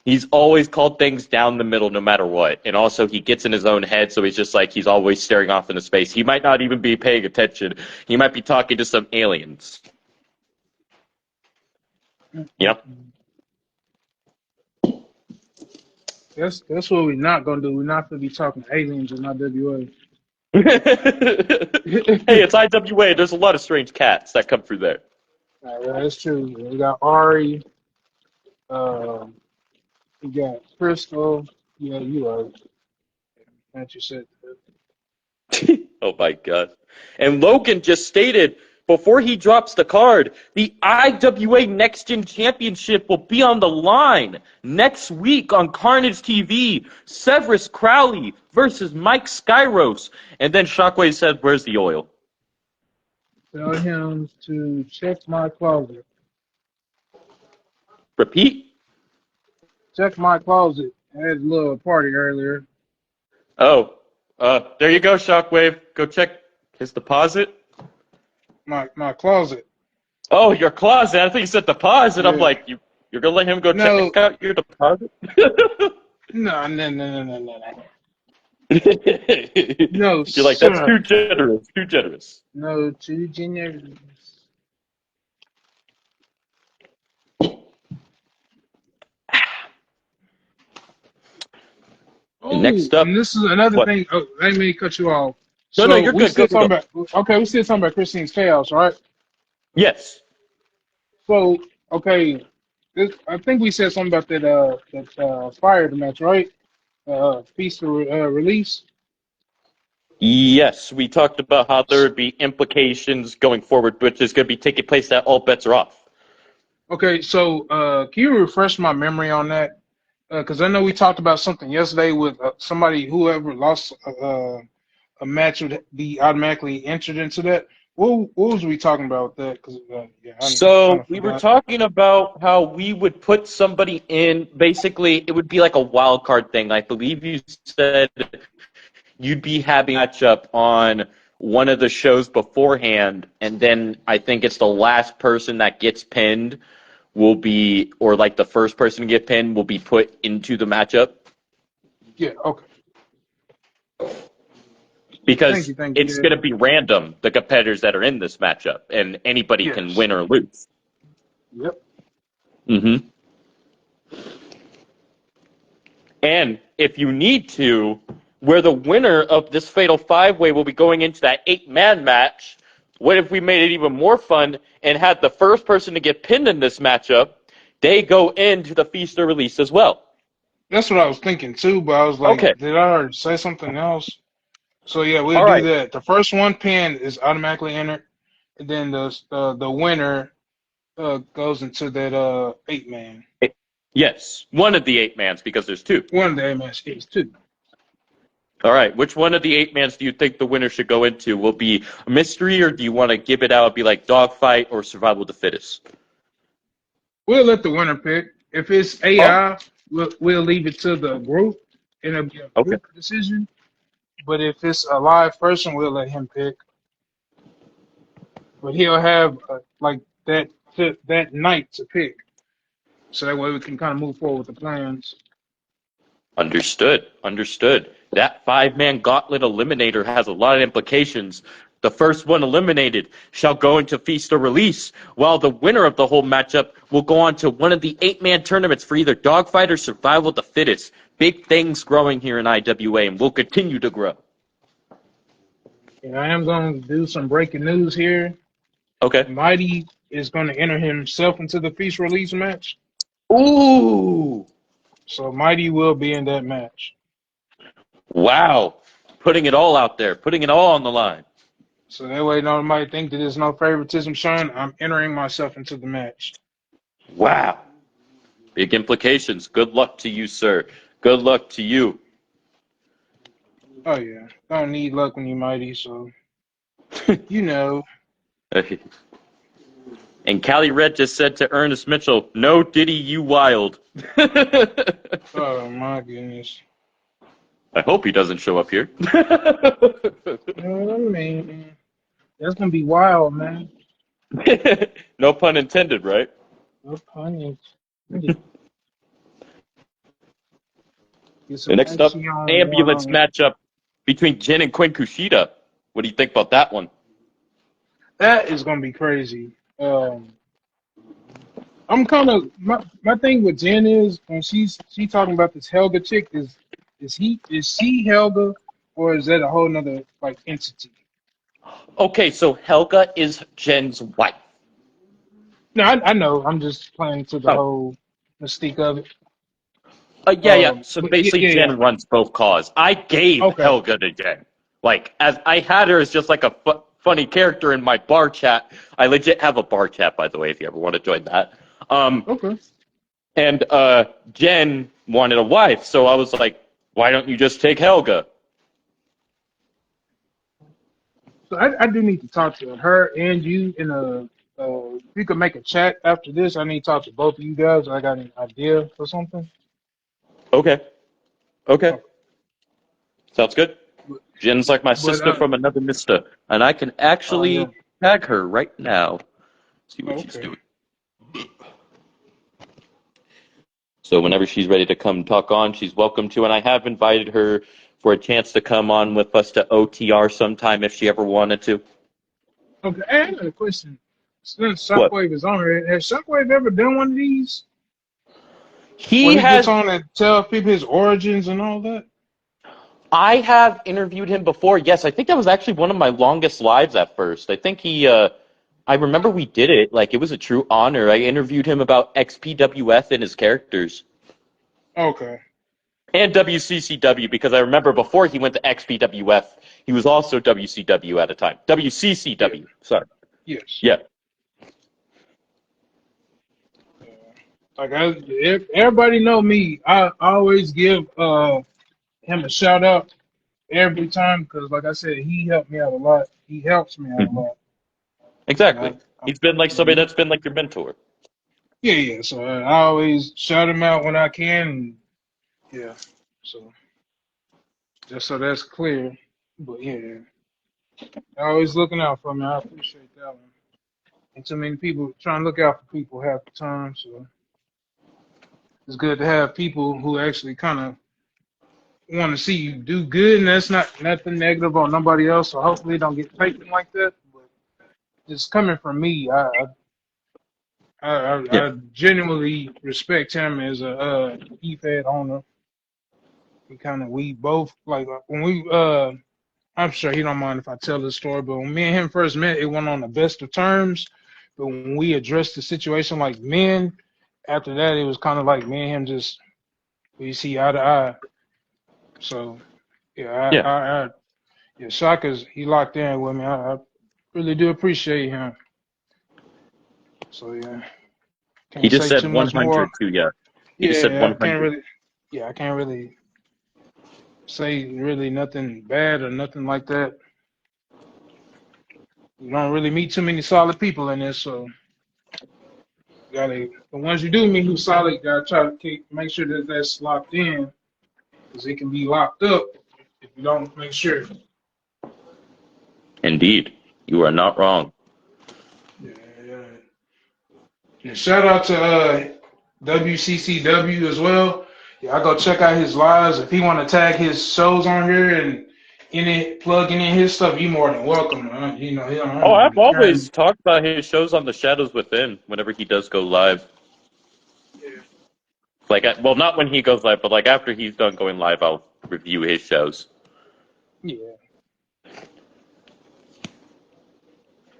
He's always called things down the middle no matter what. And also, he gets in his own head, so he's just like, he's always staring off into space. He might not even be paying attention. He might be talking to some aliens. You know? That's what we're not gonna do. We're not gonna be talking aliens in IWA. Hey, it's IWA. There's a lot of strange cats that come through there. Yeah, that's true. We got Ari. Um, we got Crystal. Yeah, you are. That you said. Oh my god. And Logan just stated before he drops the card, the IWA Next Gen Championship will be on the line next week on Carnage TV. Severus Crowley versus Mike Skyros. And then Shockwave said, "Where's the oil?" Tell him to check my closet. Repeat? Check my closet. I had a little party earlier. Oh, there you go, Shockwave. Go check his deposit. My closet. Oh, your closet. I think you said deposit. I'm Yeah. like, you're going to let him go No. check out your deposit? No. No, You're like, that's too generous. Too generous. No, too generous. Oh, next up, and this is another what? thing. Oh, let me cut you off. No, you're good. Still Go. talking about. We still talking about Christine's chaos, right? Yes. So, okay, I think we said something about that fire match, right? Feast of release. Yes, we talked about how there would be implications going forward, which is going to be taking place that all bets are off. Okay, so can you refresh my memory on that? Because I know we talked about something yesterday with somebody, whoever lost a match would be automatically entered into that. What was we talking about with that? Because So we were talking about how we would put somebody in. Basically, it would be like a wild card thing. I believe you said you'd be having a matchup on one of the shows beforehand, and then I think it's the last person that gets pinned will be, or like the first person to get pinned will be put into the matchup. Yeah. Okay. Because thank you. it's going to be random, the competitors that are in this matchup, and anybody can win or lose. Yep. Mm-hmm. And if you need to, where the winner of this Fatal 5-Way will be going into that 8-man match, what if we made it even more fun and had the first person to get pinned in this matchup, they go into the Feast or Release as well? That's what I was thinking too, but I was like, Okay. did I already say something else? So yeah, we'll All do right. that. The first one pin is automatically entered, and then the winner goes into that 8-man. Yes, one of the 8-mans, because there's two. One of the 8-man is two. All right, which one of the 8-mans do you think the winner should go into? Will be a mystery, or do you want to give it out, be like dogfight or survival of the fittest? We'll let the winner pick. If it's AI, we'll leave it to the group, and it'll be a group decision. But if it's a live person, we'll let him pick. But he'll have like that night to pick, so that way we can kind of move forward with the plans. Understood. That 5-man gauntlet eliminator has a lot of implications. The first one eliminated shall go into Feast or Release, while the winner of the whole matchup will go on to one of the 8-man tournaments for either dogfight or survival of the fittest. Big things growing here in IWA, and will continue to grow. And I am going to do some breaking news here. Okay. Mighty is going to enter himself into the Feast Release match. Ooh! So Mighty will be in that match. Wow. Putting it all out there. Putting it all on the line. So that way nobody think that there's no favoritism shown. I'm entering myself into the match. Wow. Big implications. Good luck to you, sir. Good luck to you. Oh, yeah. Don't need luck when you're Mighty, so you know. And Callie Red just said to Ernest Mitchell, "No Diddy, you wild." Oh, my goodness. I hope he doesn't show up here. I mean, that's going to be wild, man. No pun intended, right? No pun intended. The next up, ambulance matchup between Jin and Quinn Kushida. What do you think about that one? That is going to be crazy. I'm kind of my thing with Jen is when she talking about this Helga chick is she Helga, or is that a whole nother like entity? Okay, so Helga is Jen's wife. No, I know. I'm just playing to the whole mystique of it. Yeah. So basically, Jen runs both cause. I gave Helga to Jen. Like, as I had her as just like a funny character in my bar chat. I legit have a bar chat, by the way, if you ever want to join that. Okay. And Jen wanted a wife, so I was like, why don't you just take Helga? So I do need to talk to her and you in a. If you could make a chat after this, I need to talk to both of you guys. I got an idea for something. Okay. Okay. Okay. Sounds good. But, Jen's like my but sister from another mister, and I can oh yeah. actually tag her right now. See what she's Okay. doing. So whenever she's ready to come talk on, she's welcome to, and I have invited her for a chance to come on with us to OTR sometime if she ever wanted to. Okay. Hey, I got a question. Since What? Shockwave is on here, has Shockwave ever done one of these where He he gets has. on and tell people his origins and all that? I have interviewed him before. Yes, I think that was actually one of my longest lives at first. I think he. I remember we did it. Like it was a true honor. I interviewed him about XPWF and his characters. Okay. And WCCW, because I remember before he went to XPWF, he was also WCW at a time. Yeah. WCCW, sorry. Yes. Yeah. Like if everybody know me, I always give him a shout out every time because, like I said, he helped me out a lot. He helps me out a Mhm. lot, and Exactly. He's been like somebody yeah, that's been like your mentor. yeah. So I always shout him out when I can. And, yeah. So just so that's clear, but yeah, always looking out for me. I appreciate that one. And too many people trying to look out for people half the time, so it's good to have people who actually kind of want to see you do good, and that's not nothing negative on nobody else. So hopefully, it don't get taken like that. But just coming from me, Yeah. I genuinely respect him as a E-Fed owner. We both like when we I'm sure he don't mind if I tell this story, but when me and him first met, it went on the best of terms. But when we addressed the situation like men, after that, it was kind of like me and him just we see eye to eye. So yeah, Yeah. yeah, Shaka's he locked in with me. I really do appreciate him. So yeah, He can't just say too said much more. 100 too, yeah. He just said Yeah, 100. I can't really say really nothing bad or nothing like that. You don't really meet too many solid people in this, so gotta the ones you do meet who's solid, gotta try to make sure that that's locked in, because it can be locked up if you don't make sure. Indeed. You are not wrong. Yeah, yeah. And shout out to WCCW as well. Yeah, I go check out his lives. If he want to tag his shows on here and in it, plugging in his stuff, you more than welcome. You know, I Oh, don't I've be carrying. always talked about his shows on the Shadows Within whenever he does go live. Yeah, Like, well, not when he goes live, but like after he's done going live, I'll review his shows. yeah.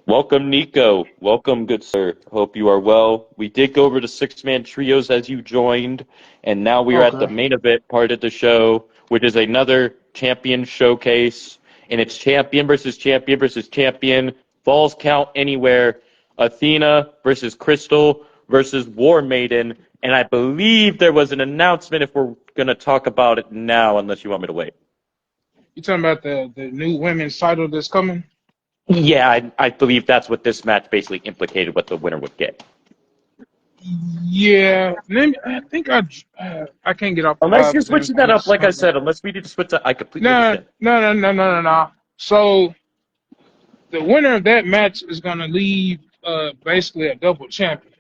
Welcome, Nico. Welcome, good sir. Hope you are well. We did go over to six-man trios as you joined, and now we are at the Okay. main event part of the show, which is another champion showcase, and it's champion versus champion versus champion. Falls count anywhere. Athena versus Crystal versus War Maiden, and I believe there was an announcement if we're going to talk about it now, unless you want me to wait. You talking about the new women's title that's coming? Yeah, I believe that's what this match basically implicated what the winner would get. Yeah. I think I can't get off the Unless live you're because switching that up, everything's like I kind of. said, unless we need to switch that, I completely No, understand. no. So the winner of that match is gonna leave basically a double champion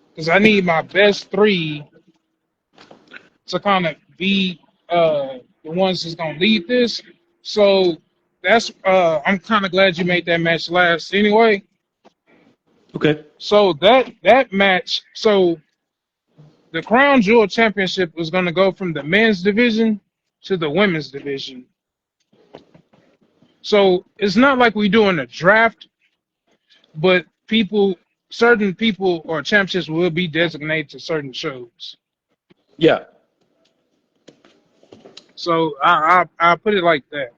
because I need my best three to kind of be the ones that's gonna lead this. So that's I'm kind of glad you made that match last anyway. Okay. So that match, so the Crown Jewel Championship was gonna go from the men's division to the women's division. So it's not like we doing a draft, but certain people or championships will be designated to certain shows. Yeah. So I put it like that.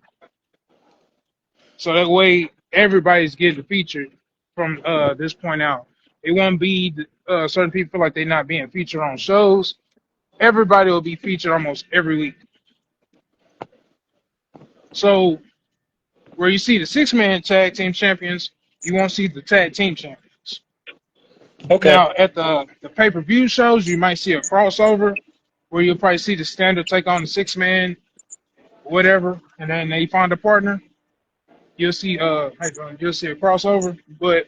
So that way, everybody's getting featured from this point out. It won't be certain people feel like they're not being featured on shows. Everybody will be featured almost every week. So where you see the six-man tag team champions, you won't see the tag team champions. Okay. Now at the pay-per-view shows, you might see a crossover where you'll probably see the standard take on the six-man, whatever, and then they find a partner. You'll see a crossover, but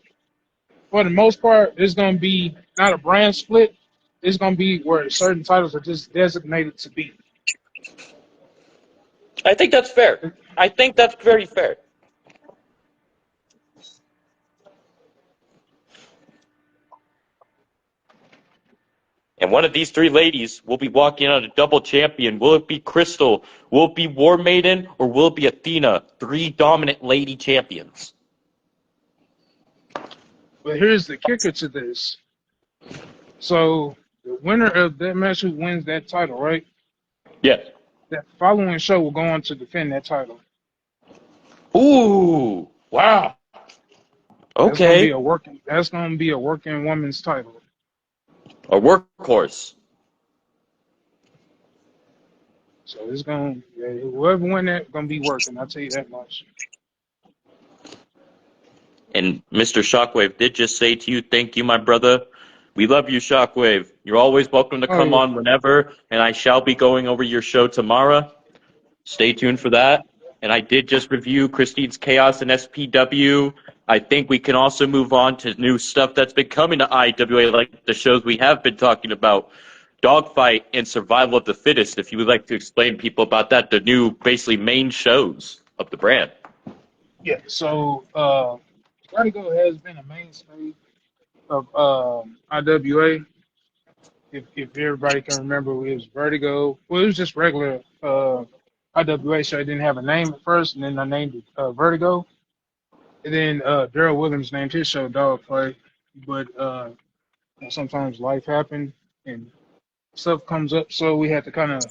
for the most part, it's gonna be not a brand split. It's gonna be where certain titles are just designated to be. I think that's fair. I think that's very fair. And one of these three ladies will be walking out a double champion. Will it be Crystal? Will it be War Maiden? Or will it be Athena? Three dominant lady champions. But here's the kicker to this. So the winner of that match who wins that title, right? Yes. That following show will go on to defend that title. Ooh. Wow. Okay. That's gonna be a working woman's title. A workhorse. So it's gonna whoever win that gonna be working. I'll tell you that much. And Mr. Shockwave did just say to you, thank you, my brother. We love you, Shockwave. You're always welcome to Oh come yeah. on whenever, and I shall be going over your show tomorrow. Stay tuned for that. And I did just review Christine's Chaos and SPW. I think we can also move on to new stuff that's been coming to IWA, like the shows we have been talking about. Dogfight and Survival of the Fittest, if you would like to explain people about that, the new, basically, main shows of the brand. Yeah. So Vertigo has been a mainstay of IWA. If everybody can remember, it was Vertigo. Well, it was just regular IWA show. It didn't have a name at first, and then I named it Vertigo. And then Daryl Williams named his show Dogfight. But sometimes life happened and stuff comes up, so we had to kind of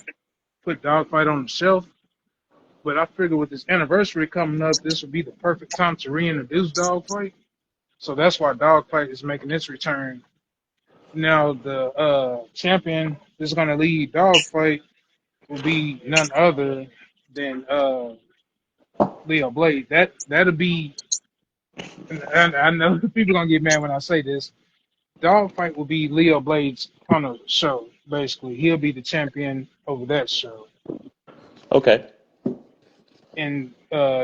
put Dogfight on the shelf. But I figured with this anniversary coming up, this would be the perfect time to reintroduce Dogfight. So that's why Dogfight is making its return. Now the champion that's going to lead Dogfight will be none other than Leo Blade. That'll be. And I know people are gonna get mad when I say this. Dogfight will be Leo Blade's kind of show. Basically, he'll be the champion over that show, Okay. and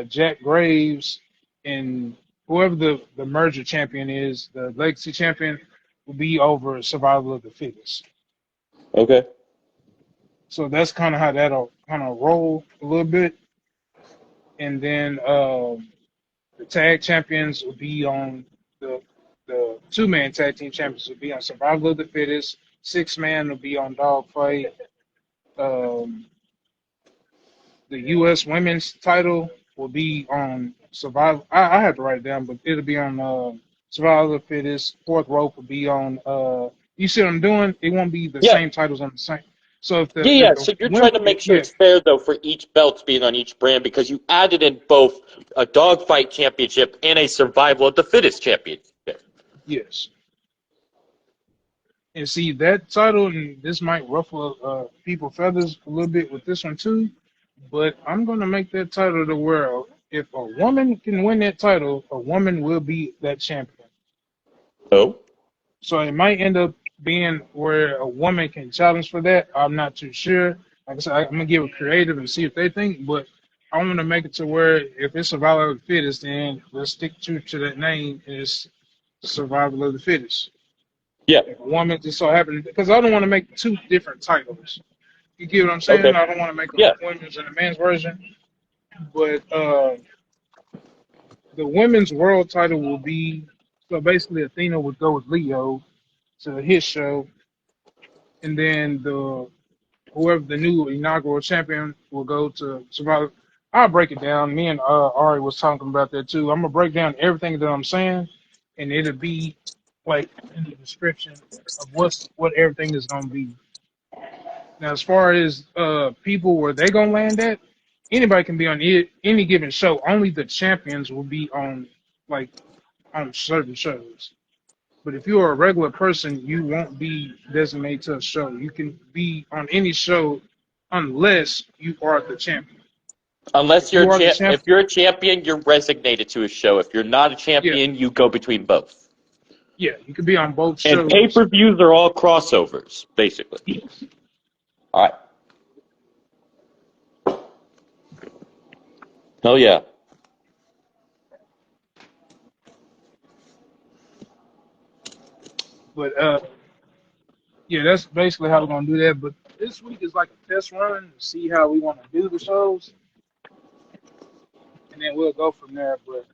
Jack Graves and whoever the merger champion is, the legacy champion, will be over Survival of the Fittest. Okay. So that's kind of how that'll kind of roll a little bit, and then the tag champions will be on the two-man tag team champions will be on Survival of the Fittest. Six-man will be on Dogfight. Um, the U.S. women's title will be on Survival. I had to write it down, but it'll be on Survival of the Fittest. Fourth rope will be on. You see what I'm doing? It won't be the Yeah. same titles on the same. So if Yeah, if yeah. the So you're trying women, to make sure yeah, it's fair, though, for each belt being on each brand because you added in both a dogfight championship and a survival of the fittest championship. yes. And see that title, and this might ruffle people feathers a little bit with this one too. But I'm gonna make that title to where if a woman can win that title, a woman will be that champion. Oh? So it might end up being where a woman can challenge for that. I'm not too sure. Like I said, I'm gonna give it creative and see if they think. But I want to make it to where if it's survival of the fittest, then let's stick true to that name. Is survival of the fittest. Yeah. If a woman just so happens, because I don't want to make two different titles. You get what I'm Okay. saying? I don't want to make a Yeah. women's and a men's version. But the women's world title will be so basically Athena would go with Leo to his show, and then the whoever the new inaugural champion will go to Survivor. I'll break it down. Me and Ari was talking about that too. I'm gonna break down everything that I'm saying, and it'll be like in the description of what everything is gonna be. Now, as far as people where they gonna land at, anybody can be on any given show. Only the champions will be on like on certain shows. But if you are a regular person, you won't be designated to a show. You can be on any show unless you are the champion. Unless If you are the if champion, you're a champion, you're designated to a show. If you're not a yeah, champion, you go between both. yeah, you can be on both And shows. pay-per-views are all crossovers, basically. Yes. All right. Hell yeah. But yeah, that's basically how we're gonna do that. But this week is like a test run to see how we want to do the shows, and then we'll go from there. But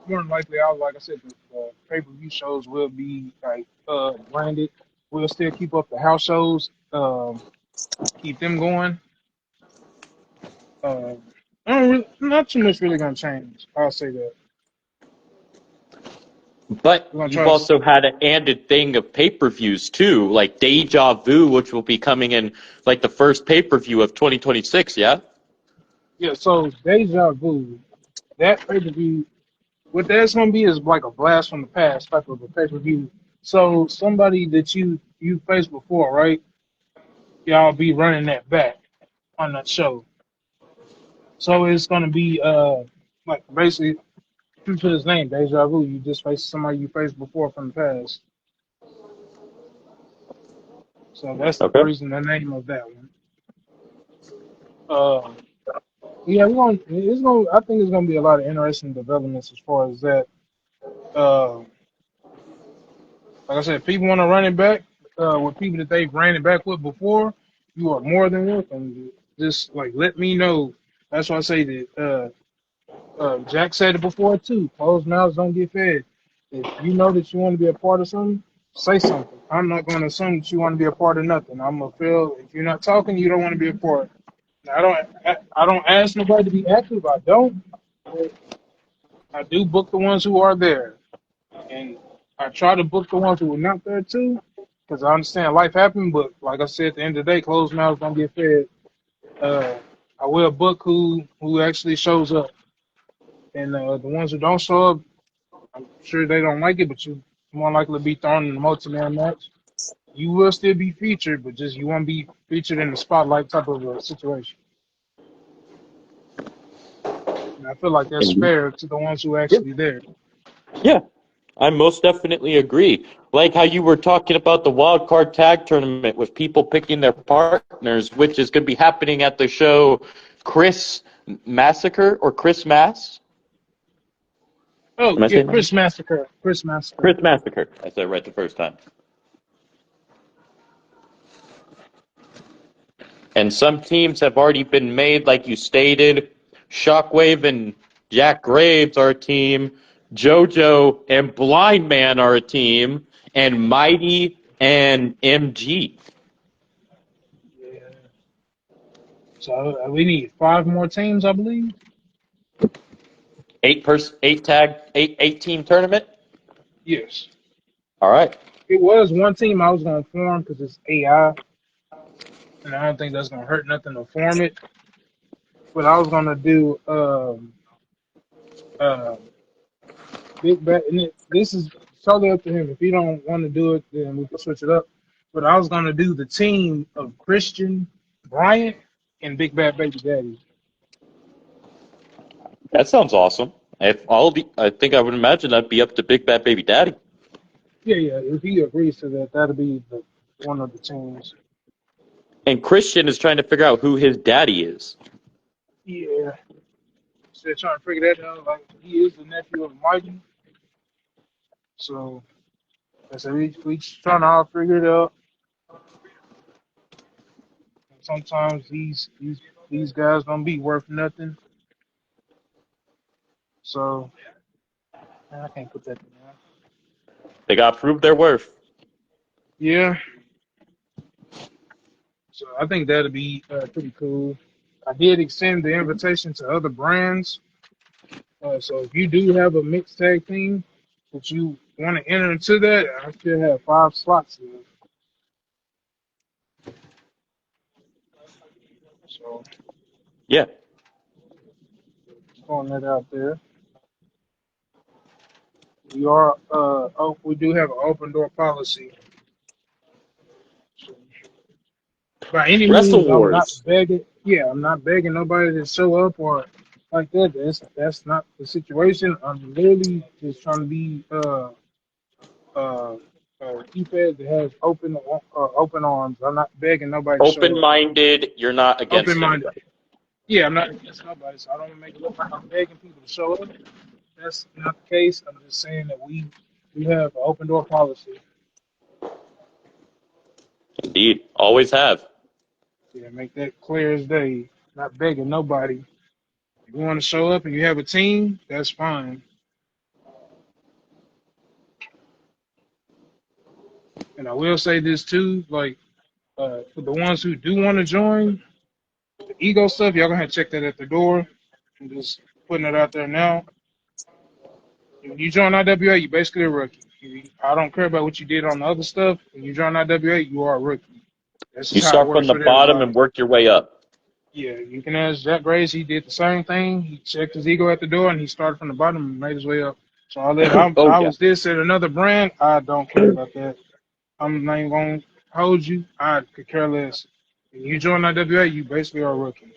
more than likely, like I said, the pay-per-view shows will be like branded. We'll still keep up the house shows, keep them going. Uh, not too much really gonna change. I'll say that. But We're gonna you've try to, also had an added thing of pay-per-views too, like Deja Vu, which will be coming in like the first pay-per-view of 2026, yeah? yeah. So Deja Vu, that pay-per-view, what that's gonna be is like a blast from the past type of a pay-per-view. So somebody that you faced before, right? Y'all be running that back on that show. So it's gonna be like basically true to his name, Deja Vu. You just face somebody you faced before from the past. So that's the Okay. reason the name of that one. Uh, yeah, we're going. It's going. I think it's going to be a lot of interesting developments as far as that. Uh, like I said, if people want to run it back with people that they've ran it back with before. You are more than welcome. Just like let me know. That's why I say that. Jack said it before too. Closed mouths don't get fed. If you know that you want to be a part of something, say something. I'm not going to assume that you want to be a part of nothing. I'm gonna feel if you're not talking, you don't want to be a part. I don't ask nobody to be active. I don't. But I do book the ones who are there, and I try to book the ones who are not there too, because I understand life happens. But like I said, at the end of the day, closed mouths don't get fed. Uh, I will book who actually shows up, and the ones who don't show up, I'm sure they don't like it, but you more likely to be thrown in a multi-man match. You will still be featured, but just you won't be featured in the spotlight type of a situation. And I feel like that's And fair to the ones who yeah, actually there. yeah, I most definitely agree. Like how you were talking about the wild card tag tournament with people picking their partners, which is going to be happening at the show Chris Massacre or Chris Mass. Oh Am I yeah, saying that? Chris Massacre, Chris Massacre. Chris Massacre. I said it right the first time. And some teams have already been made, like you stated. Shockwave and Jack Graves are a team. JoJo and Blind Man are a team. And Mighty and MG. Yeah. So we need five more teams, I believe. Eight team tournament. Yes. All right. It was one team I was gonna form because it's AI, and I don't think that's gonna hurt nothing to form it. But I was gonna do uh big bet, and this is totally up to him. If he don't want to do it, then we can switch it up. But I was gonna do the team of Christian Bryant and Big Bad Baby Daddy. That sounds awesome. I think I would imagine that'd be up to Big Bad Baby Daddy. Yeah, yeah. If he agrees to that, that'll be one of the teams. And Christian is trying to figure out who his daddy is. Yeah. Still trying to figure that out. Like he is the nephew of Mikey, so I said we trying to all figure it out. And sometimes these guys don't be worth nothing. So man, I can't put that in there. They got to prove their worth. Yeah. So I think that'll be pretty cool. I did extend the invitation to other brands. So if you do have a mixed tag team that you want to enter into that, I still have 5 slots left. So Yeah. throwing that out there. We do have an open door policy. So, by any Wrestle means, I'm not Wars. begging. Yeah, I'm not begging nobody to show up or like that. That's not the situation. I'm literally just trying to be uh keypad that has open arms. I'm not begging nobody to show Open up. minded. You're not Open against minded. anybody. Yeah, I'm not against nobody, so I don't want to make it look like I'm begging people to show up. That's not the case. I'm just saying that we have an open door policy. Indeed. Always have. Yeah, make that clear as day. Not begging nobody. If you want to show up and you have a team, that's fine. And I will say this too, like for the ones who do want to join, the ego stuff, y'all gonna have to check that at the door. I'm just putting it out there now. When you join IWA, you basically a rookie. I don't care about what you did on the other stuff. When you join IWA, you are a rookie. That's You just how it start from works the with bottom everybody. and work your way up. Yeah, you can ask Jack Grace. He did the same thing. He checked his ego at the door, and he started from the bottom and made his way up. So all that Oh I yeah. was this at another brand. I don't care about that. I'm not even gonna hold you. I could care less. When you join IWA, you basically are a rookie.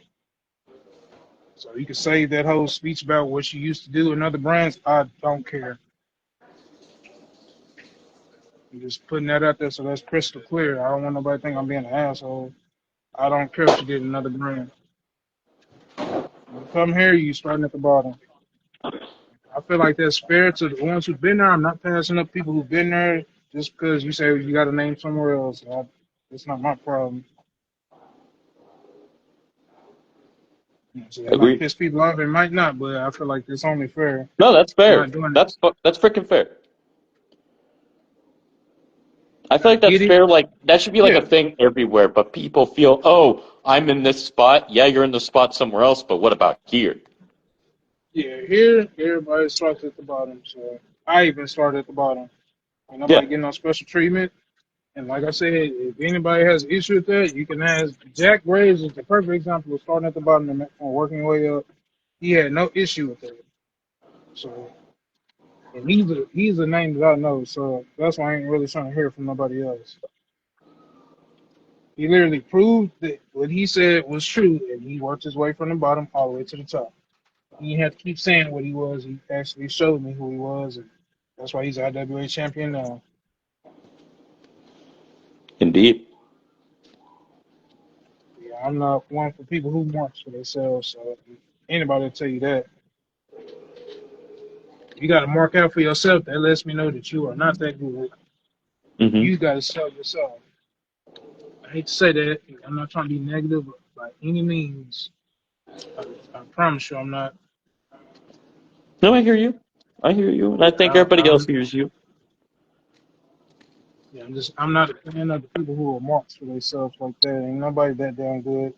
So you can save that whole speech about what you used to do in other brands. I don't care. I'm just putting that out there so that's crystal clear. I don't want nobody to think I'm being an asshole. I don't care what you did in another brand. When you come here, you starting at the bottom. I feel like that's fair to the ones who've been there. I'm not passing up people who've been there just because you say you got a name somewhere else. It's not my problem. See, it might Agreed. piss people off, it might not, but I feel like it's only fair. No, that's I'm fair. not doing it. That's freaking fair. I feel I like that's get it. fair. Like that should be like a Yeah, thing everywhere. But people feel, oh, I'm in this spot. Yeah, you're in the spot somewhere else. But what about here? yeah. Here, everybody starts at the bottom. So I even started at the bottom. And Yeah. nobody getting no special treatment. And like I said, if anybody has an issue with that, you can ask. Jack Graves is the perfect example of starting at the bottom and working your way up. He had no issue with that. So, and he's a name that I know. So that's why I ain't really trying to hear from nobody else. He literally proved that what he said was true, and he worked his way from the bottom all the way to the top. He didn't have to keep saying what he was. He actually showed me who he was, and that's why he's IWA champion now. Indeed. Yeah, I'm not one for people who marks for themselves. So anybody will tell you that. You got to mark out for yourself. That lets me know that you are not that good. Hmm. You got to sell yourself. I hate to say that. I'm not trying to be negative by any means. I, I promise you, I'm not. No, I hear you. I hear you, and I think I, everybody else I'm, hears you. yeah, I'm not a fan of the people who are marks for themselves like that. Ain't nobody that damn good.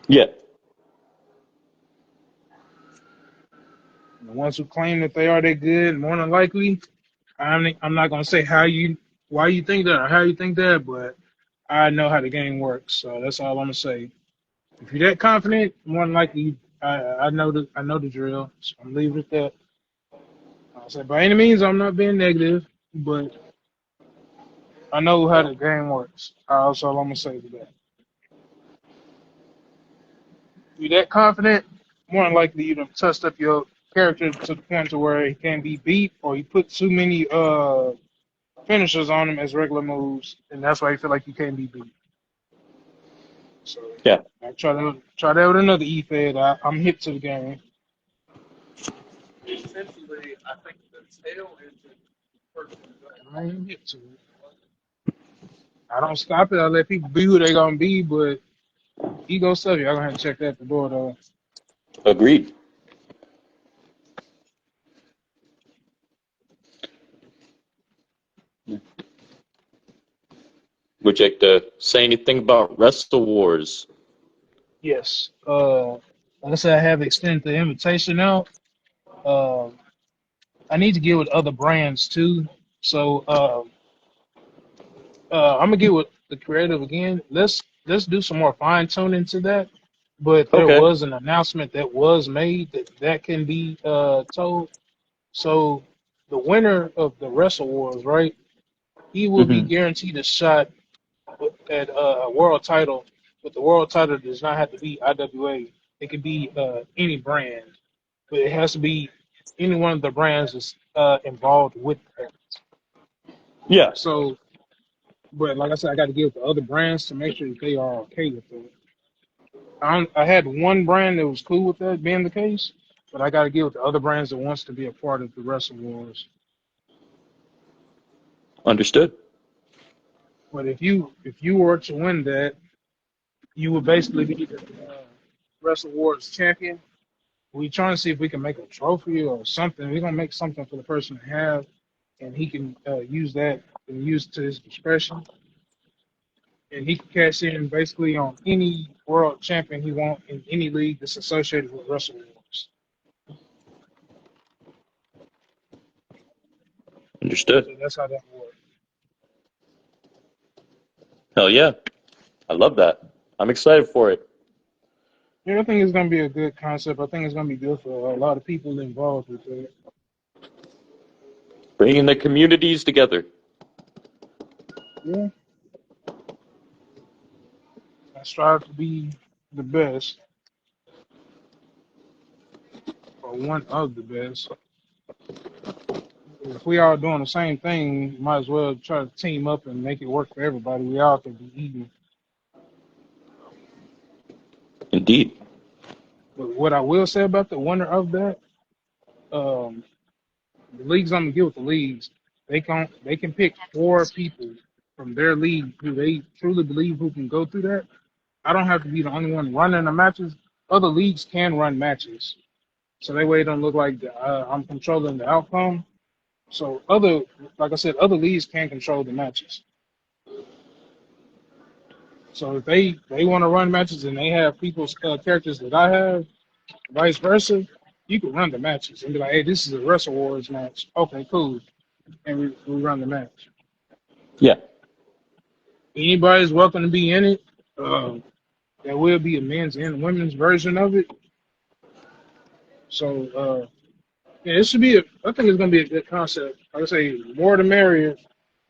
Yeah. And the ones who claim that they are that good, more than likely, I'm not gonna say why you think that or how you think that, but I know how the game works. So that's all I'm gonna say. If you're that confident, more than likely, I know the drill. So I'm leaving it at that. I say by any means, I'm not being negative, but I know how the game works. That's all I'm gonna say to that. If you're that confident, more than likely you done touched up your character to the point to where he can't be beat, or you put too many finishers on him as regular moves, and that's why you feel like you can't be beat. So Yeah. I try that with another E-Fed. I'm hip to the game. Essentially, I think the tail is the person I am hip to it. I don't stop it. I let people be who they gonna be, but ego stuff, y'all gonna have to check that at the door though. Agreed. Would you like to say anything about Wrestle Wars? Yes. Like I said, I have extended the invitation out. Uh, I need to get with other brands too. So I'm gonna get with the creative again. Let's do some more fine tuning to that but there Okay. was an announcement that was made that can be told. So the winner of the Wrestle Wars, right? He will be Hmm. guaranteed a shot at a world title, but the world title does not have to be IWA. It could be any brand, but it has to be any one of the brands that's involved with that. Yeah. So, but like I said, I got to give it to other brands to make sure that they are okay with it. I had one brand that was cool with that being the case, but I got to give it to other brands that wants to be a part of the Wrestle Wars. Understood. But if you were to win that, you would basically be the Wrestle Wars champion. We trying to see if we can make a trophy or something. We're gonna make something for the person to have, and he can use that and use it to his discretion, and he can cash in basically on any world champion he want in any league that's associated with Wrestle Wars. Understood. So that's how that works. Hell yeah. I love that. I'm excited for it. Yeah, I think it's gonna be a good concept. I think it's gonna be good for a lot of people involved with it. Bringing the communities together. Yeah, I strive to be the best or one of the best. If we all doing the same thing, might as well try to team up and make it work for everybody. We all can be eating. Indeed. But what I will say about the winner of that, um, the leagues I'm gonna give with the leagues, they can pick 4 people from their league who they truly believe who can go through that. I don't have to be the only one running the matches. Other leagues can run matches, so that way it don't look like I'm controlling the outcome. So like I said, other leagues can control the matches. So if they want to run matches and they have people's characters that I have, vice versa, you can run the matches and be like, hey, this is a Wrestle Wars match. Okay, cool, and we run the match. Yeah. Anybody's welcome to be in it. Um, there will be a men's and women's version of it. So yeah, it should be. I think it's gonna be a good concept. Like I say, more the merrier.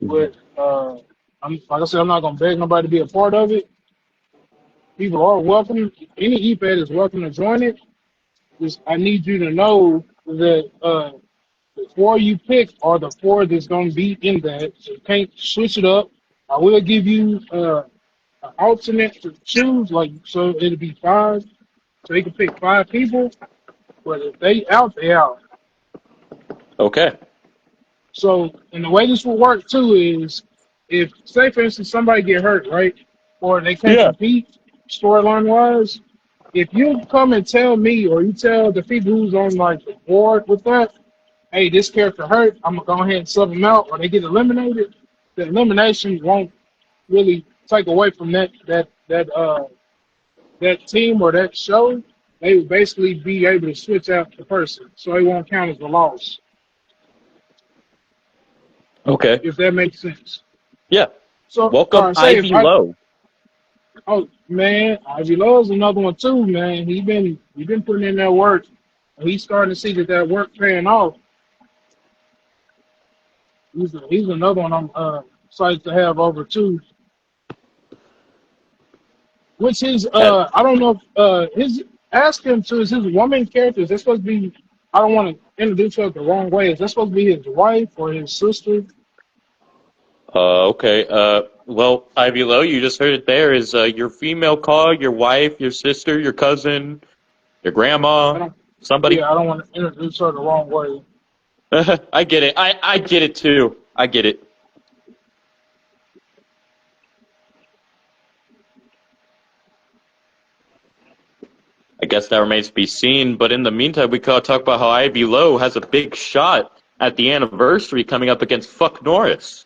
But I'm like I said, I'm not gonna beg nobody to be a part of it. People are welcome. Any e-pad is welcome to join it. Just I need you to know that the 4 you pick are the 4 that's going to be in that. So you can't switch it up. I will give you an alternate to choose, like so it'll be 5. So you can pick 5 people, but if they out, they out. Okay. So and the way this will work too is if say for instance somebody get hurt, right? Or they can't Yeah. compete storyline wise, if you come and tell me or you tell the people who's on like the board with that, hey, this character hurt, I'm gonna go ahead and sub them out, or they get eliminated, the elimination won't really take away from that team or that show. They would basically be able to switch out the person, so it won't count as a loss, Okay. if that makes sense. Yeah. So, Welcome, say if Ivy I, Lowe. oh man, Ivy Love's another one too, man. He been putting in that work. He's starting to see that work paying off. He's another one I'm excited to have over too. Which his That, I don't know if his ask him to is his woman character. Is that supposed to be? I don't want to introduce her the wrong way. Is that supposed to be his wife or his sister? okay. Well, Ivy Lowe, you just heard it there. Is your female call your wife, your sister, your cousin, your I grandma, don't. somebody? Yeah, I don't want to introduce her the wrong way. I get it. I get it too. I get it. I guess that remains to be seen. But in the meantime, we could talk about how Ivy Lowe has a big shot at the anniversary coming up against Fuck Norris.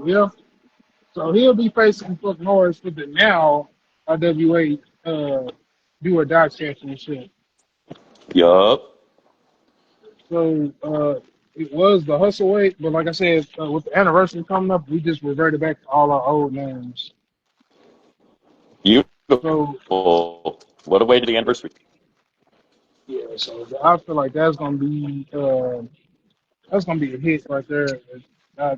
Yeah. So he'll be facing Fuck Norris for the now IWA Do or Die Championship. Yup. So it was the hustle weight, but like I said, with the anniversary coming up, we just reverted back to all our old names. So Beautiful. What a way to the anniversary. Yeah, so I feel like that's gonna be a hit right there. Uh,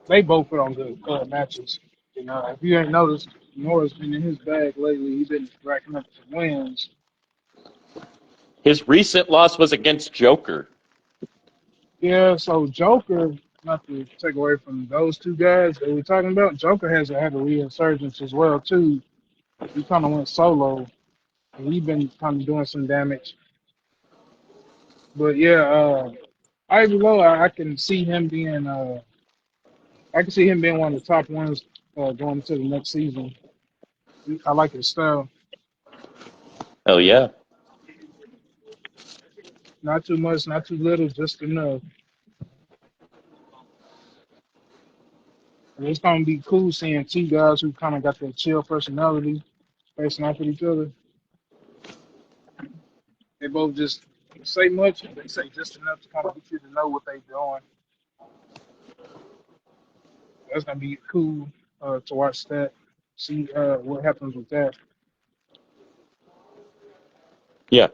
they both put on good matches. You know, if you ain't noticed, Noah's been in his bag lately. He's been racking up some wins. His recent loss was against Joker. Yeah, so Joker, not to take away from those two guys that we're talking about, Joker has had a resurgence as well too. He kind of went solo, and he's been kind of doing some damage. But yeah, Ivy Lowe, I can see him being, I can see him being one of the top ones going into the next season. I like his style. Hell yeah. Not too much, not too little, just enough. And it's gonna be cool seeing two guys who kind of got that chill personality facing off with each other. They both just say much, but they say just enough to kind of get you to know what they're doing. That's gonna be cool to watch that. See what happens with that. Yeah.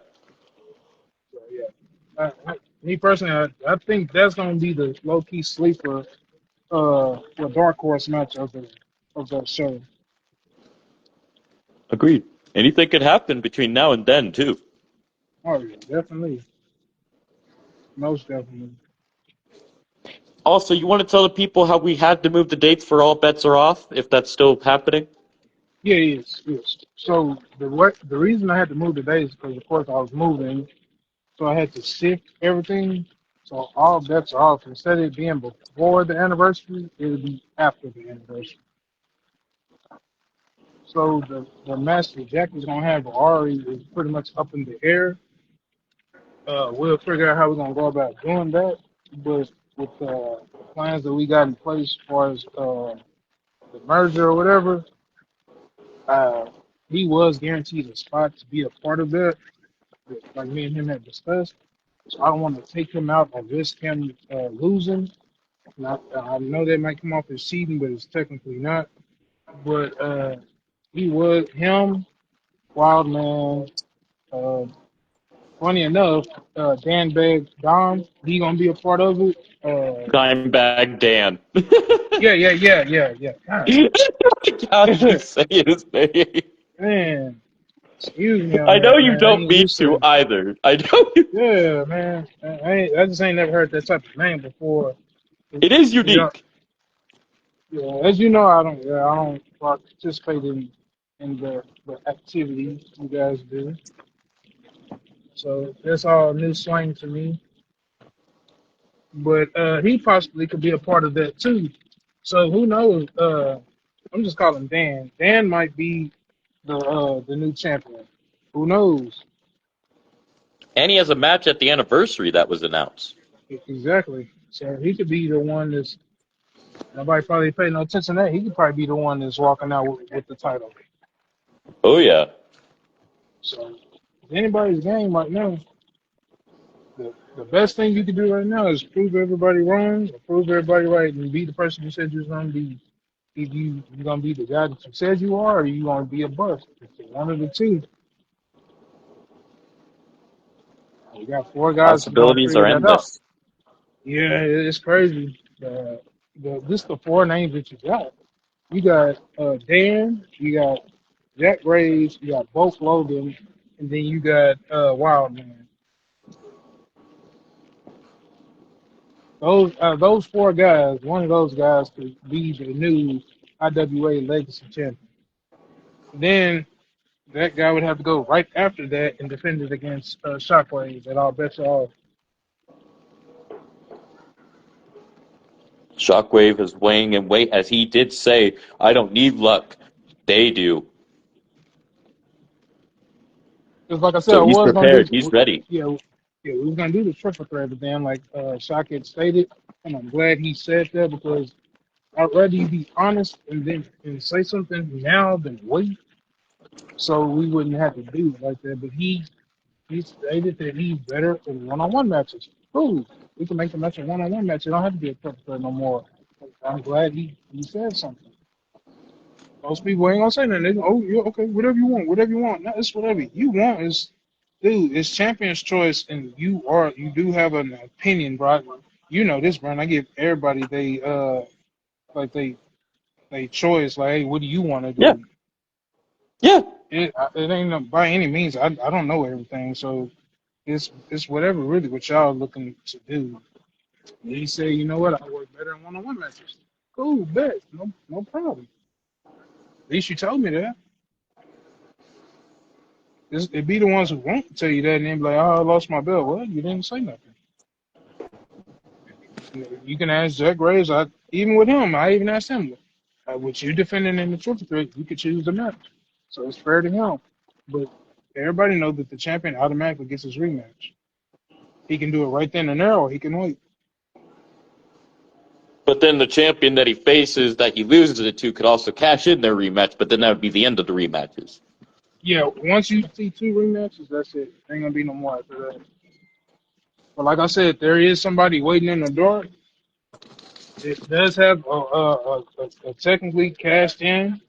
So yeah, me personally, I think that's gonna be the low key sleeper, the dark horse match of the show. Agreed. Anything could happen between now and then, too. Oh yeah, definitely, most definitely. Also, you want to tell the people how we had to move the dates for All Bets Are Off, if that's still happening? Yeah, yes, yes. So the reason I had to move today is because of course I was moving, so I had to shift everything. So all bets are off. Instead of it being before the anniversary, it would be after the anniversary. So the match that Jack is gonna have with Ari is pretty much up in the air. We'll figure out how we're gonna go about doing that. But with the plans that we got in place as far as the merger or whatever, uh, he was guaranteed a spot to be a part of that. Like me and him had discussed. So I don't want to take him out or risk him losing. I know that might come off as cheating, but it's technically not. But he was him, Wildman. Uh, funny enough, Dan Bag Dom, he gonna be a part of it. Dimebag Dan. Yeah. God, How did you say his name? man, excuse me on I know that, you man. I don't ain't mean used to to. either. I know you. Yeah, man. I just ain't never heard that type of name before. It is Yeah, unique. yeah. As you know, I don't participate in the activities you guys do. So that's all new slang to me. But he possibly could be a part of that too. So who knows? I'm just calling Dan. Dan might be the new champion. Who knows? And he has a match at the anniversary that was announced. Exactly. So he could be the one that's nobody probably paid no attention to that. He could probably be the one that's walking out with the title. Oh, yeah. So if anybody's game right now, the best thing you can do right now is prove everybody wrong or prove everybody right and be the person you said you was gonna be. If you gonna be the guy that you said you are, or you gonna be a bust. It's one of the two. You got four guys that's gonna Possibilities are figure that out. endless. Yeah, it's crazy. This the four names that you got. You got Dan, you got Jack Graves, you got Bulk Logan, and then you got Wildman. Those four guys, one of those guys could be the new IWA Legacy Champion. Then that guy would have to go right after that and defend it against Shockwave. That all bets are off. Shockwave is weighing in weight, as he did say, I don't need luck. They do. Because like I said, So I he's was gonna prepared. do, He's ready. we was gonna do the triple threat, but then like Shock had stated, and I'm glad he said that because I'd rather you be honest and say something now than wait, so we wouldn't have to do it like that. But he stated that he's better in one-on-one matches. Cool, we can make the match a one-on-one match. It don't have to be a triple threat no more. I'm glad he said something. Most people ain't gonna say nothing. They go, oh, yeah, okay, whatever you want, whatever you want. No, it's whatever you want. Is dude, it's champion's choice, and you do have an opinion, bro. You know this, bro. I give everybody like they choice. Like, hey, what do you want to Yeah, do? yeah. It ain't by any means. I don't know everything, so it's whatever really what y'all looking to do. And he said, you know what, I work better in one-on-one matches. Cool, bet, no problem. At least you told me that. It be the ones who won't tell you that and then be like, oh, I lost my belt. Well, you didn't say nothing. You can ask Jack Graves. Even with him, I even asked him, with you defending in the triple threat, you could choose the match. So it's fair to him. But everybody knows that the champion automatically gets his rematch. He can do it right then and there, or he can wait. But then the champion that he faces, that he loses it to, could also cash in their rematch. But then that would be the end of the rematches. Yeah, once you see two rematches, that's it. Ain't gonna be no more after that. But like I said, there is somebody waiting in the door. It does have a technically cashed in,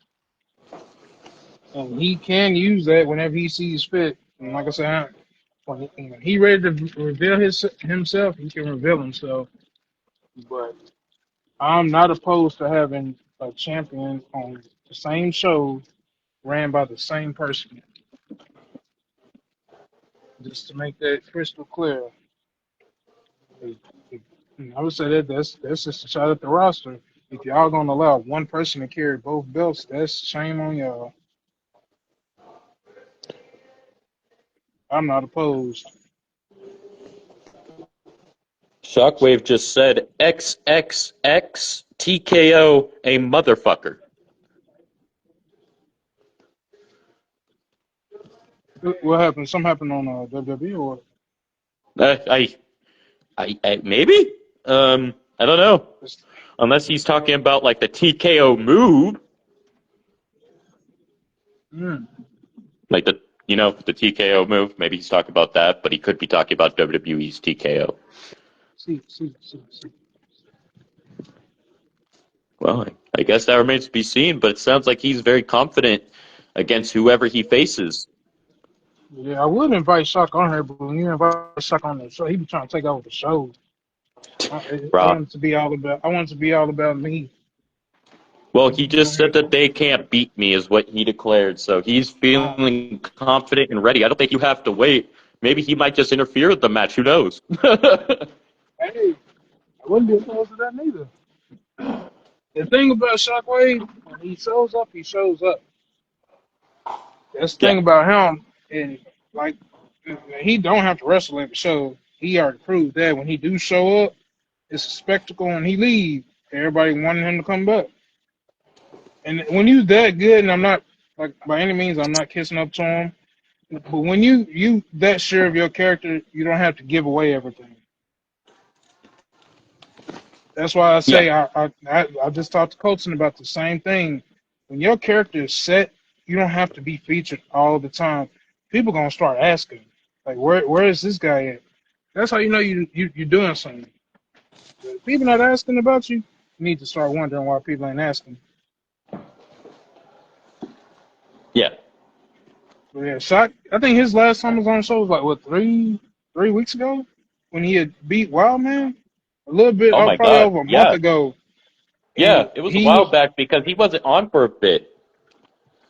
and he can use that whenever he sees fit. And like I said, when he ready to reveal himself, he can reveal himself. But I'm not opposed to having a champion on the same show ran by the same person. Just to make that crystal clear. If- if- I would say that's just a shot at the roster. If y'all gonna allow one person to carry both belts, that's shame on y'all. I'm not opposed. Shockwave just said XXX TKO a motherfucker. What happened? Something happened on WWE or Uh, I, maybe. I don't know. it's, Unless he's talking about like the TKO move, mm, like the TKO move. Maybe he's talking about that, but he could be talking about WWE's TKO. see. Well, I guess that remains to be seen. But it sounds like he's very confident against whoever he faces. Yeah, I would invite Shock on here, but when you invite Shock on the show, he be trying to take over the show. I Bruh. want it to be all about. I want it to be all about me. Well, he just said that they can't beat me, is what he declared. So he's Uh, feeling confident and ready. I don't think you have to wait. Maybe he might just interfere with the match. Who knows? hey, I wouldn't be opposed to that neither. The thing about Shockwave, when he shows up, he shows up. That's the Yeah. thing about him, and like he don't have to wrestle every show. He already proved that when he do show up, it's a spectacle. When he leave, everybody wanting him to come back. And when you that good, and I'm not like by any means, I'm not kissing up to him. But when you that sure of your character, you don't have to give away everything. That's why I Yeah. say I just talked to Colton about the same thing. When your character is set, you don't have to be featured all the time. People gonna start asking, like, where is this guy at? That's how you know you're doing something. But if people not asking about you, you need to start wondering why people ain't asking. Yeah. But yeah, Shock. I think his last time was on the show was like what three weeks ago when he had beat Wildman. A little bit, Oh my probably God. over a month Yeah. ago, Yeah. and It was a he while was. back because he wasn't on for a bit.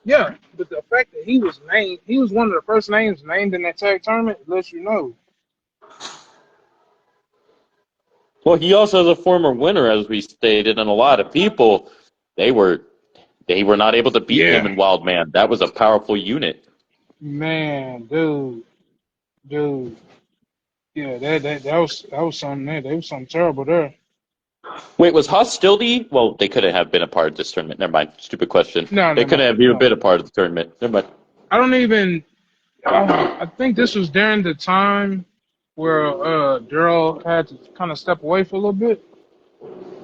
Yeah, but the fact that he was named, he was one of the first names named in that tag tournament, lets you know. Well, he also is a former winner, as we stated, and a lot of people they were they were not able to beat him Yeah, in Wild Man. That was a powerful unit. man, dude, yeah, that was something there. There was something terrible there. Wait, was hostility? Well, they couldn't have been a part of this tournament. Never mind. Stupid question. No, They no, couldn't no, have even no. been a part of the tournament. Never mind. I don't even. I think this was during the time where Daryl had to kind of step away for a little bit.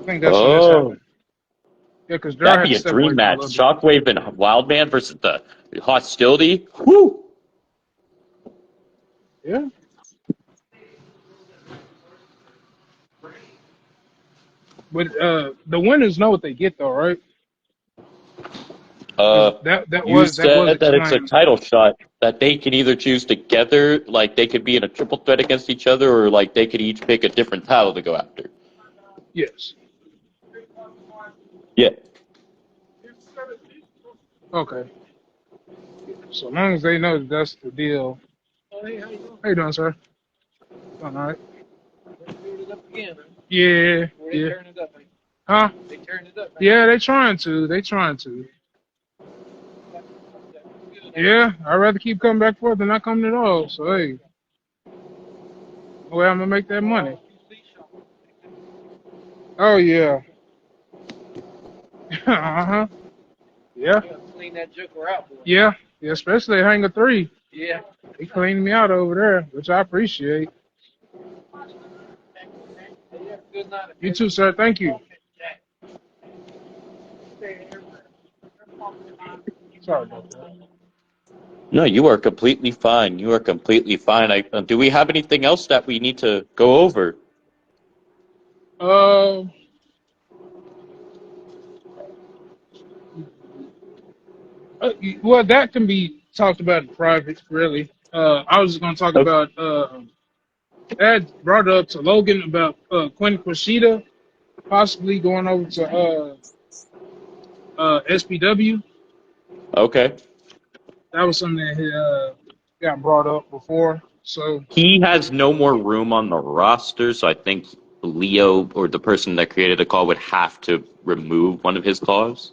I think that's when this Oh, happened. Yeah, because Daryl that'd had be to a step away dream for a match. little bit. Shockwave and Wildman versus the hostility. Whoo! Yeah, but the winners know what they get though, right? Because Uh, that you was said that it's a explained. title shot that they can either choose together, like they could be in a triple threat against each other, or like they could each pick a different title to go after. Yes. Yeah. Okay. So long as they know that that's the deal. Oh, hey, how you doing? How you doing, sir? All right. They're doing it up again, huh? Yeah. Or they Yeah. tearing it up, man. Huh? They tearing it up, man. Yeah, they trying to. They trying to. Good, huh? Yeah, I'd rather keep coming back forth than not coming at all. So hey, the way I'm gonna make that money. Oh yeah. Uh-huh. Yeah. You gotta clean that joker out, boy. Yeah. Yeah, especially Hanger 3. Yeah. He cleaned me out over there, which I appreciate. Hey, you have a good night, You okay? too, sir. Thank you. Sorry about that. No, you are completely fine. You are completely fine. Do we have anything else that we need to go over? Uh, well, that can be talked about in private, really. I was just gonna talk Okay. about Ed brought up to Logan about Quinn Quishida possibly going over to SPW. Okay. That was something that had got brought up before. So, He has no more room on the roster, so I think Leo or the person that created the call would have to remove one of his claws.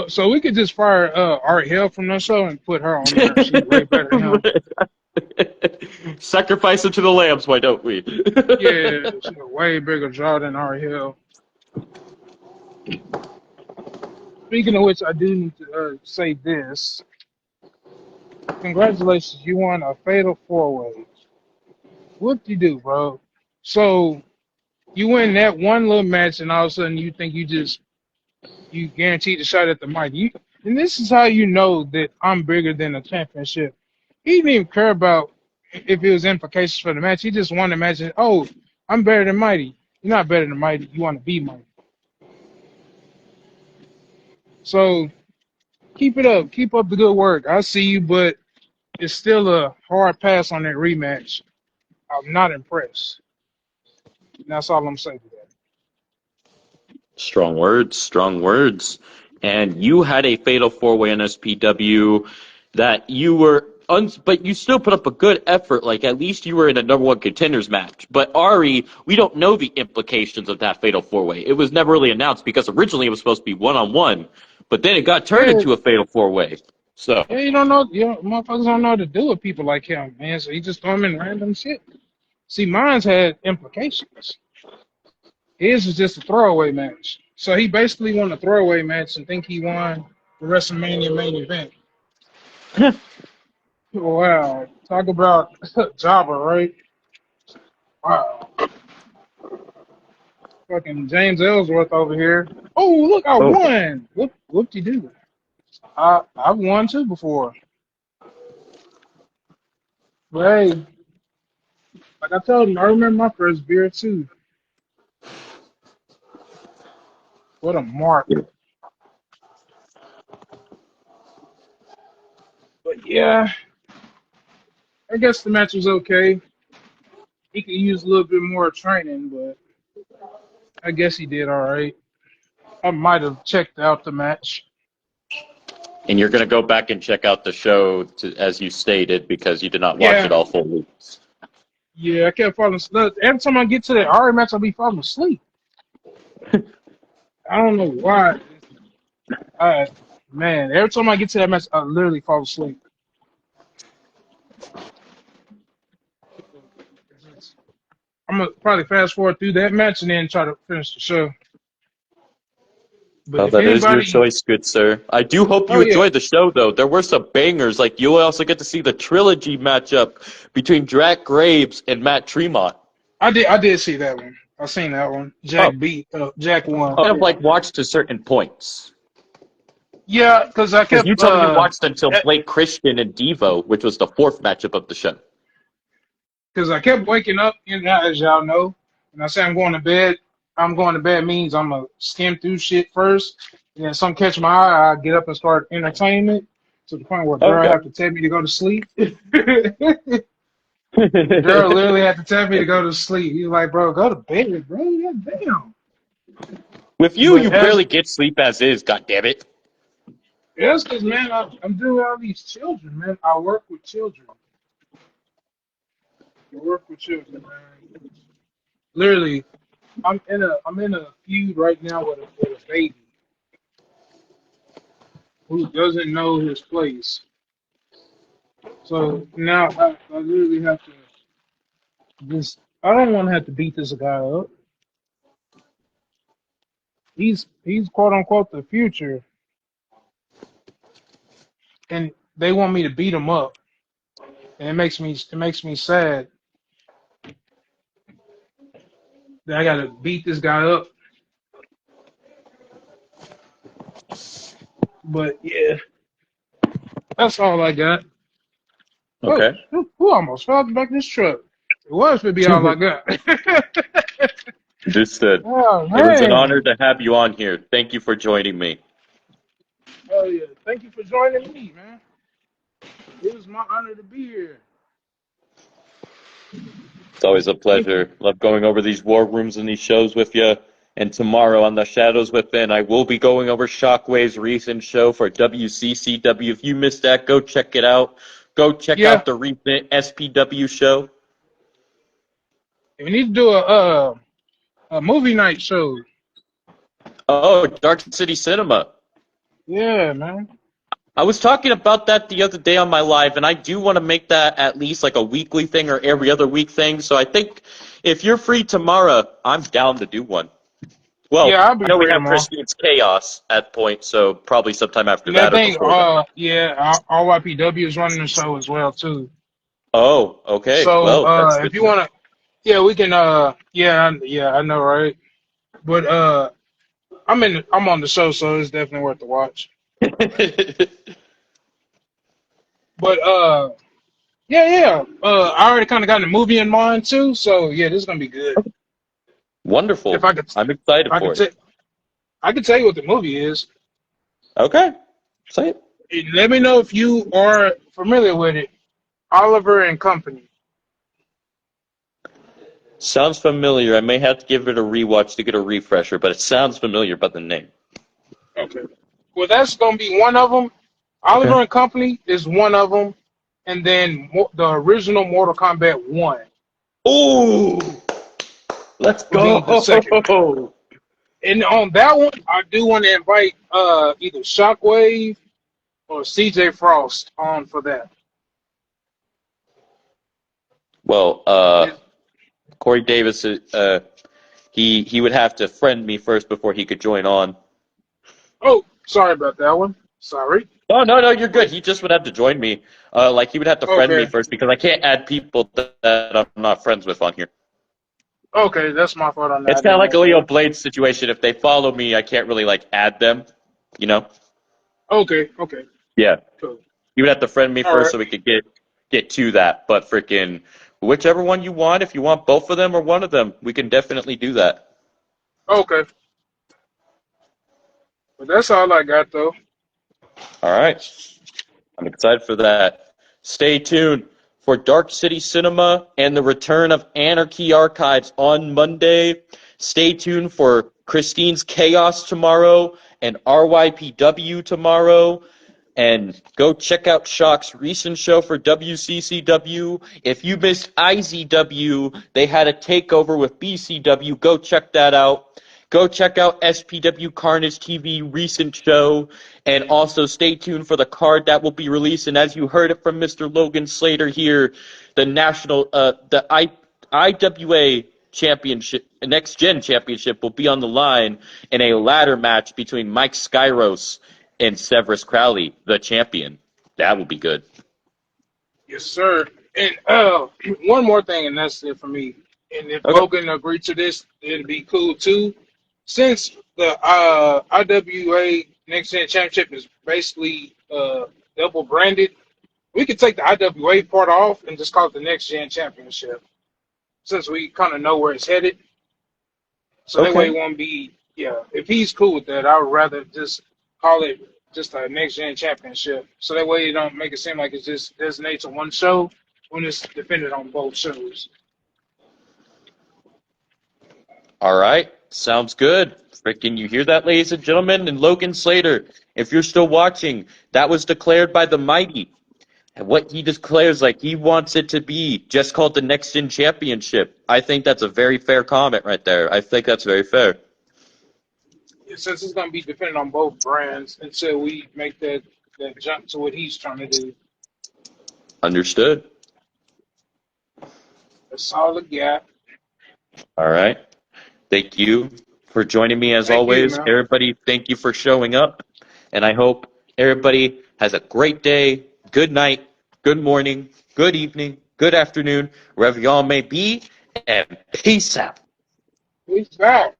so we could just fire Art Hill from the show and put her on there. She's way better than him. Sacrifice it to the lambs, why don't we? Yeah, she's a way bigger draw than Art Hill. Speaking of which, I do need to say this. Congratulations, you won a fatal four-way. What do you do, bro? So you win that one little match, and all of a sudden you think you guaranteed the shot at the mic. And this is how you know that I'm bigger than a championship. He didn't even care about if it was implications for the match. He just won the match. And, oh, I'm better than Mighty. You're not better than Mighty. You want to be Mighty. So keep it up. Keep up the good work. I see you, but it's still a hard pass on that rematch. I'm not impressed. And that's all I'm saying to that. Strong words, strong words. And you had a fatal four-way on SPW that you were, but you still put up a good effort. Like at least you were in a number one contenders match. But Ari, we don't know the implications of that fatal four-way. It was never really announced because originally it was supposed to be one-on-one, but then it got turned Yeah, into a fatal four-way. So yeah, you don't know. Motherfuckers don't know what to do with people like him, man. So he just throw him in random shit. See, mine's had implications. His was just a throwaway match. So he basically won a throwaway match and think he won the WrestleMania main event. Wow. Talk about Jobber, right? Wow. Fucking James Ellsworth over here. Oh, look, I oh, won. Whoop-de-doo. I've won too before. But hey, like I told him, I remember my first beer too. What a mark. But yeah, I guess the match was okay. He could use a little bit more training, but I guess he did all right. I might have checked out the match. and you're going to go back and check out the show as you stated because you did not watch it Yeah, all fully. yeah, I kept falling asleep. Every time I get to that Ari match, I'll be falling asleep. I don't know why. Man, every time I get to that match, I literally fall asleep. I'm gonna probably fast forward through that match and then try to finish the show. But Well, if that is your anybody, choice, good sir. I do hope oh you yeah, enjoyed the show, though. There were some bangers. Like, you'll also get to see the trilogy matchup between Drac Graves and Matt Tremont. I did see that one. I seen that one. Oh, Jack won. kind of like watched to certain points. Yeah, because I Because you kept told me you watched until Blake Christian and Devo, which was the fourth matchup of the show. because I kept waking up, as y'all know, and I say I'm going to bed. I'm going to bed means I'm gonna skim through shit first, Yeah, some catch my eye. I get up and start entertainment to the point where girl Okay. have to tell me to go to sleep. Girl literally had to tell me to go to sleep. He's like, bro, go to bed, bro. God damn. With you, But you barely get sleep as is. God damn it. that's because, man, I'm doing all these children, man. I work with children. I work with children, man. Literally, I'm in a feud right now with a baby who doesn't know his place. So now I literally have to just. I don't want to have to beat this guy up. He's quote unquote the future, and they want me to beat him up, and it makes me sad that I got to beat this guy up. But yeah, that's all I got. Oh, Okay. who almost fell out the back of this truck? It was to be all I got. Understood. Oh It was an honor man. to have you on here. Thank you for joining me. Oh yeah. Thank you for joining me, man. It was my honor to be here. It's always a Thank you. pleasure. Love going over these war rooms and these shows with you. And tomorrow on the Shadows Within, I will be going over Shockwave's recent show for WCCW. If you missed that, go check it out. Go check Yeah, out the recent SPW show. we need to do a movie night show. Oh, Dark City Cinema. Yeah, man. I was talking about that the other day on my live, and I do want to make that at least like a weekly thing or every other week thing. So I think if you're free tomorrow, I'm down to do one. Yeah, Well, I'll I be know we free have tomorrow. Christine's Chaos at point, so probably sometime after And I that or think, before that. yeah, RYPW is running the show as well too. Oh, okay. So, Well, that's good if to you know. wanna, yeah, we can, yeah, I know, right? But I'm on the show, so it's definitely worth the watch. But yeah. I already kind of got the movie in mind too, so yeah, this is gonna be good. If Wonderful. I could, I'm excited I could for it. t- I could tell you what the movie is. Okay. Say it. Let me know if you are familiar with it. Oliver and Company. Sounds familiar. I may have to give it a rewatch to get a refresher, but it sounds familiar by the name. Okay. Well, that's gonna be one of them. Okay. Oliver and Company is one of them, and then the original Mortal Kombat 1 Ooh, let's will be the second. go. And on that one, I do want to invite either Shockwave or CJ Frost on for that. Well, It- Corey Davis, he would have to friend me first before he could join on. oh, sorry about that one. Sorry. Oh no, you're good. He just would have to join me. Like he would have to friend me Okay. first because I can't add people that I'm not friends with on here. Okay, that's my fault on It's that kind of end like as a Leo well. Blade situation. If they follow me, I can't really like add them. You know? Okay. Yeah. Cool. You would have to friend me All first right. so we could get to that. But freaking whichever one you want, if you want both of them or one of them, we can definitely do that. Okay. But that's all I got though. All right. I'm excited for that. Stay tuned for Dark City Cinema and the return of Anarchy Archives on Monday. Stay tuned for Christine's Chaos tomorrow and RYPW tomorrow. And go check out Shock's recent show for WCCW. If you missed IZW, they had a takeover with BCW. Go check that out. Go check out SPW Carnage TV recent show. And also stay tuned for the card that will be released. And as you heard it from Mr. Logan Slater here, the IWA championship, next gen championship will be on the line in a ladder match between Mike Skyros and Severus Crowley, the champion. That will be good. Yes, sir. And one more thing, and that's it for me. And if Okay. Logan agreed to this, it'd be cool too. Since the IWA Next Gen Championship is basically double branded, we could take the IWA part off and just call it the Next Gen Championship. Since we kind of know where it's headed, so that way Okay. it won't be. Yeah, if he's cool with that, I would rather just call it just a next gen championship. So that way you don't make it seem like it's just designated to one show when it's defended on both shows. All right, sounds good. Freaking, you hear that, ladies and gentlemen? And Logan Slater, if you're still watching, that was declared by the Mighty. And what he declares, like, he wants it to be just called the Next Gen Championship. I think that's a very fair comment right there. I think that's very fair. Since it's going to be dependent on both brands until we make that jump to what he's trying to do. Understood. A solid gap. All right. Thank you for joining me as Thank you, always. man. Everybody, thank you for showing up. And I hope everybody has a great day, good night, good morning, good evening, good afternoon, wherever y'all may be. And peace out. Peace out.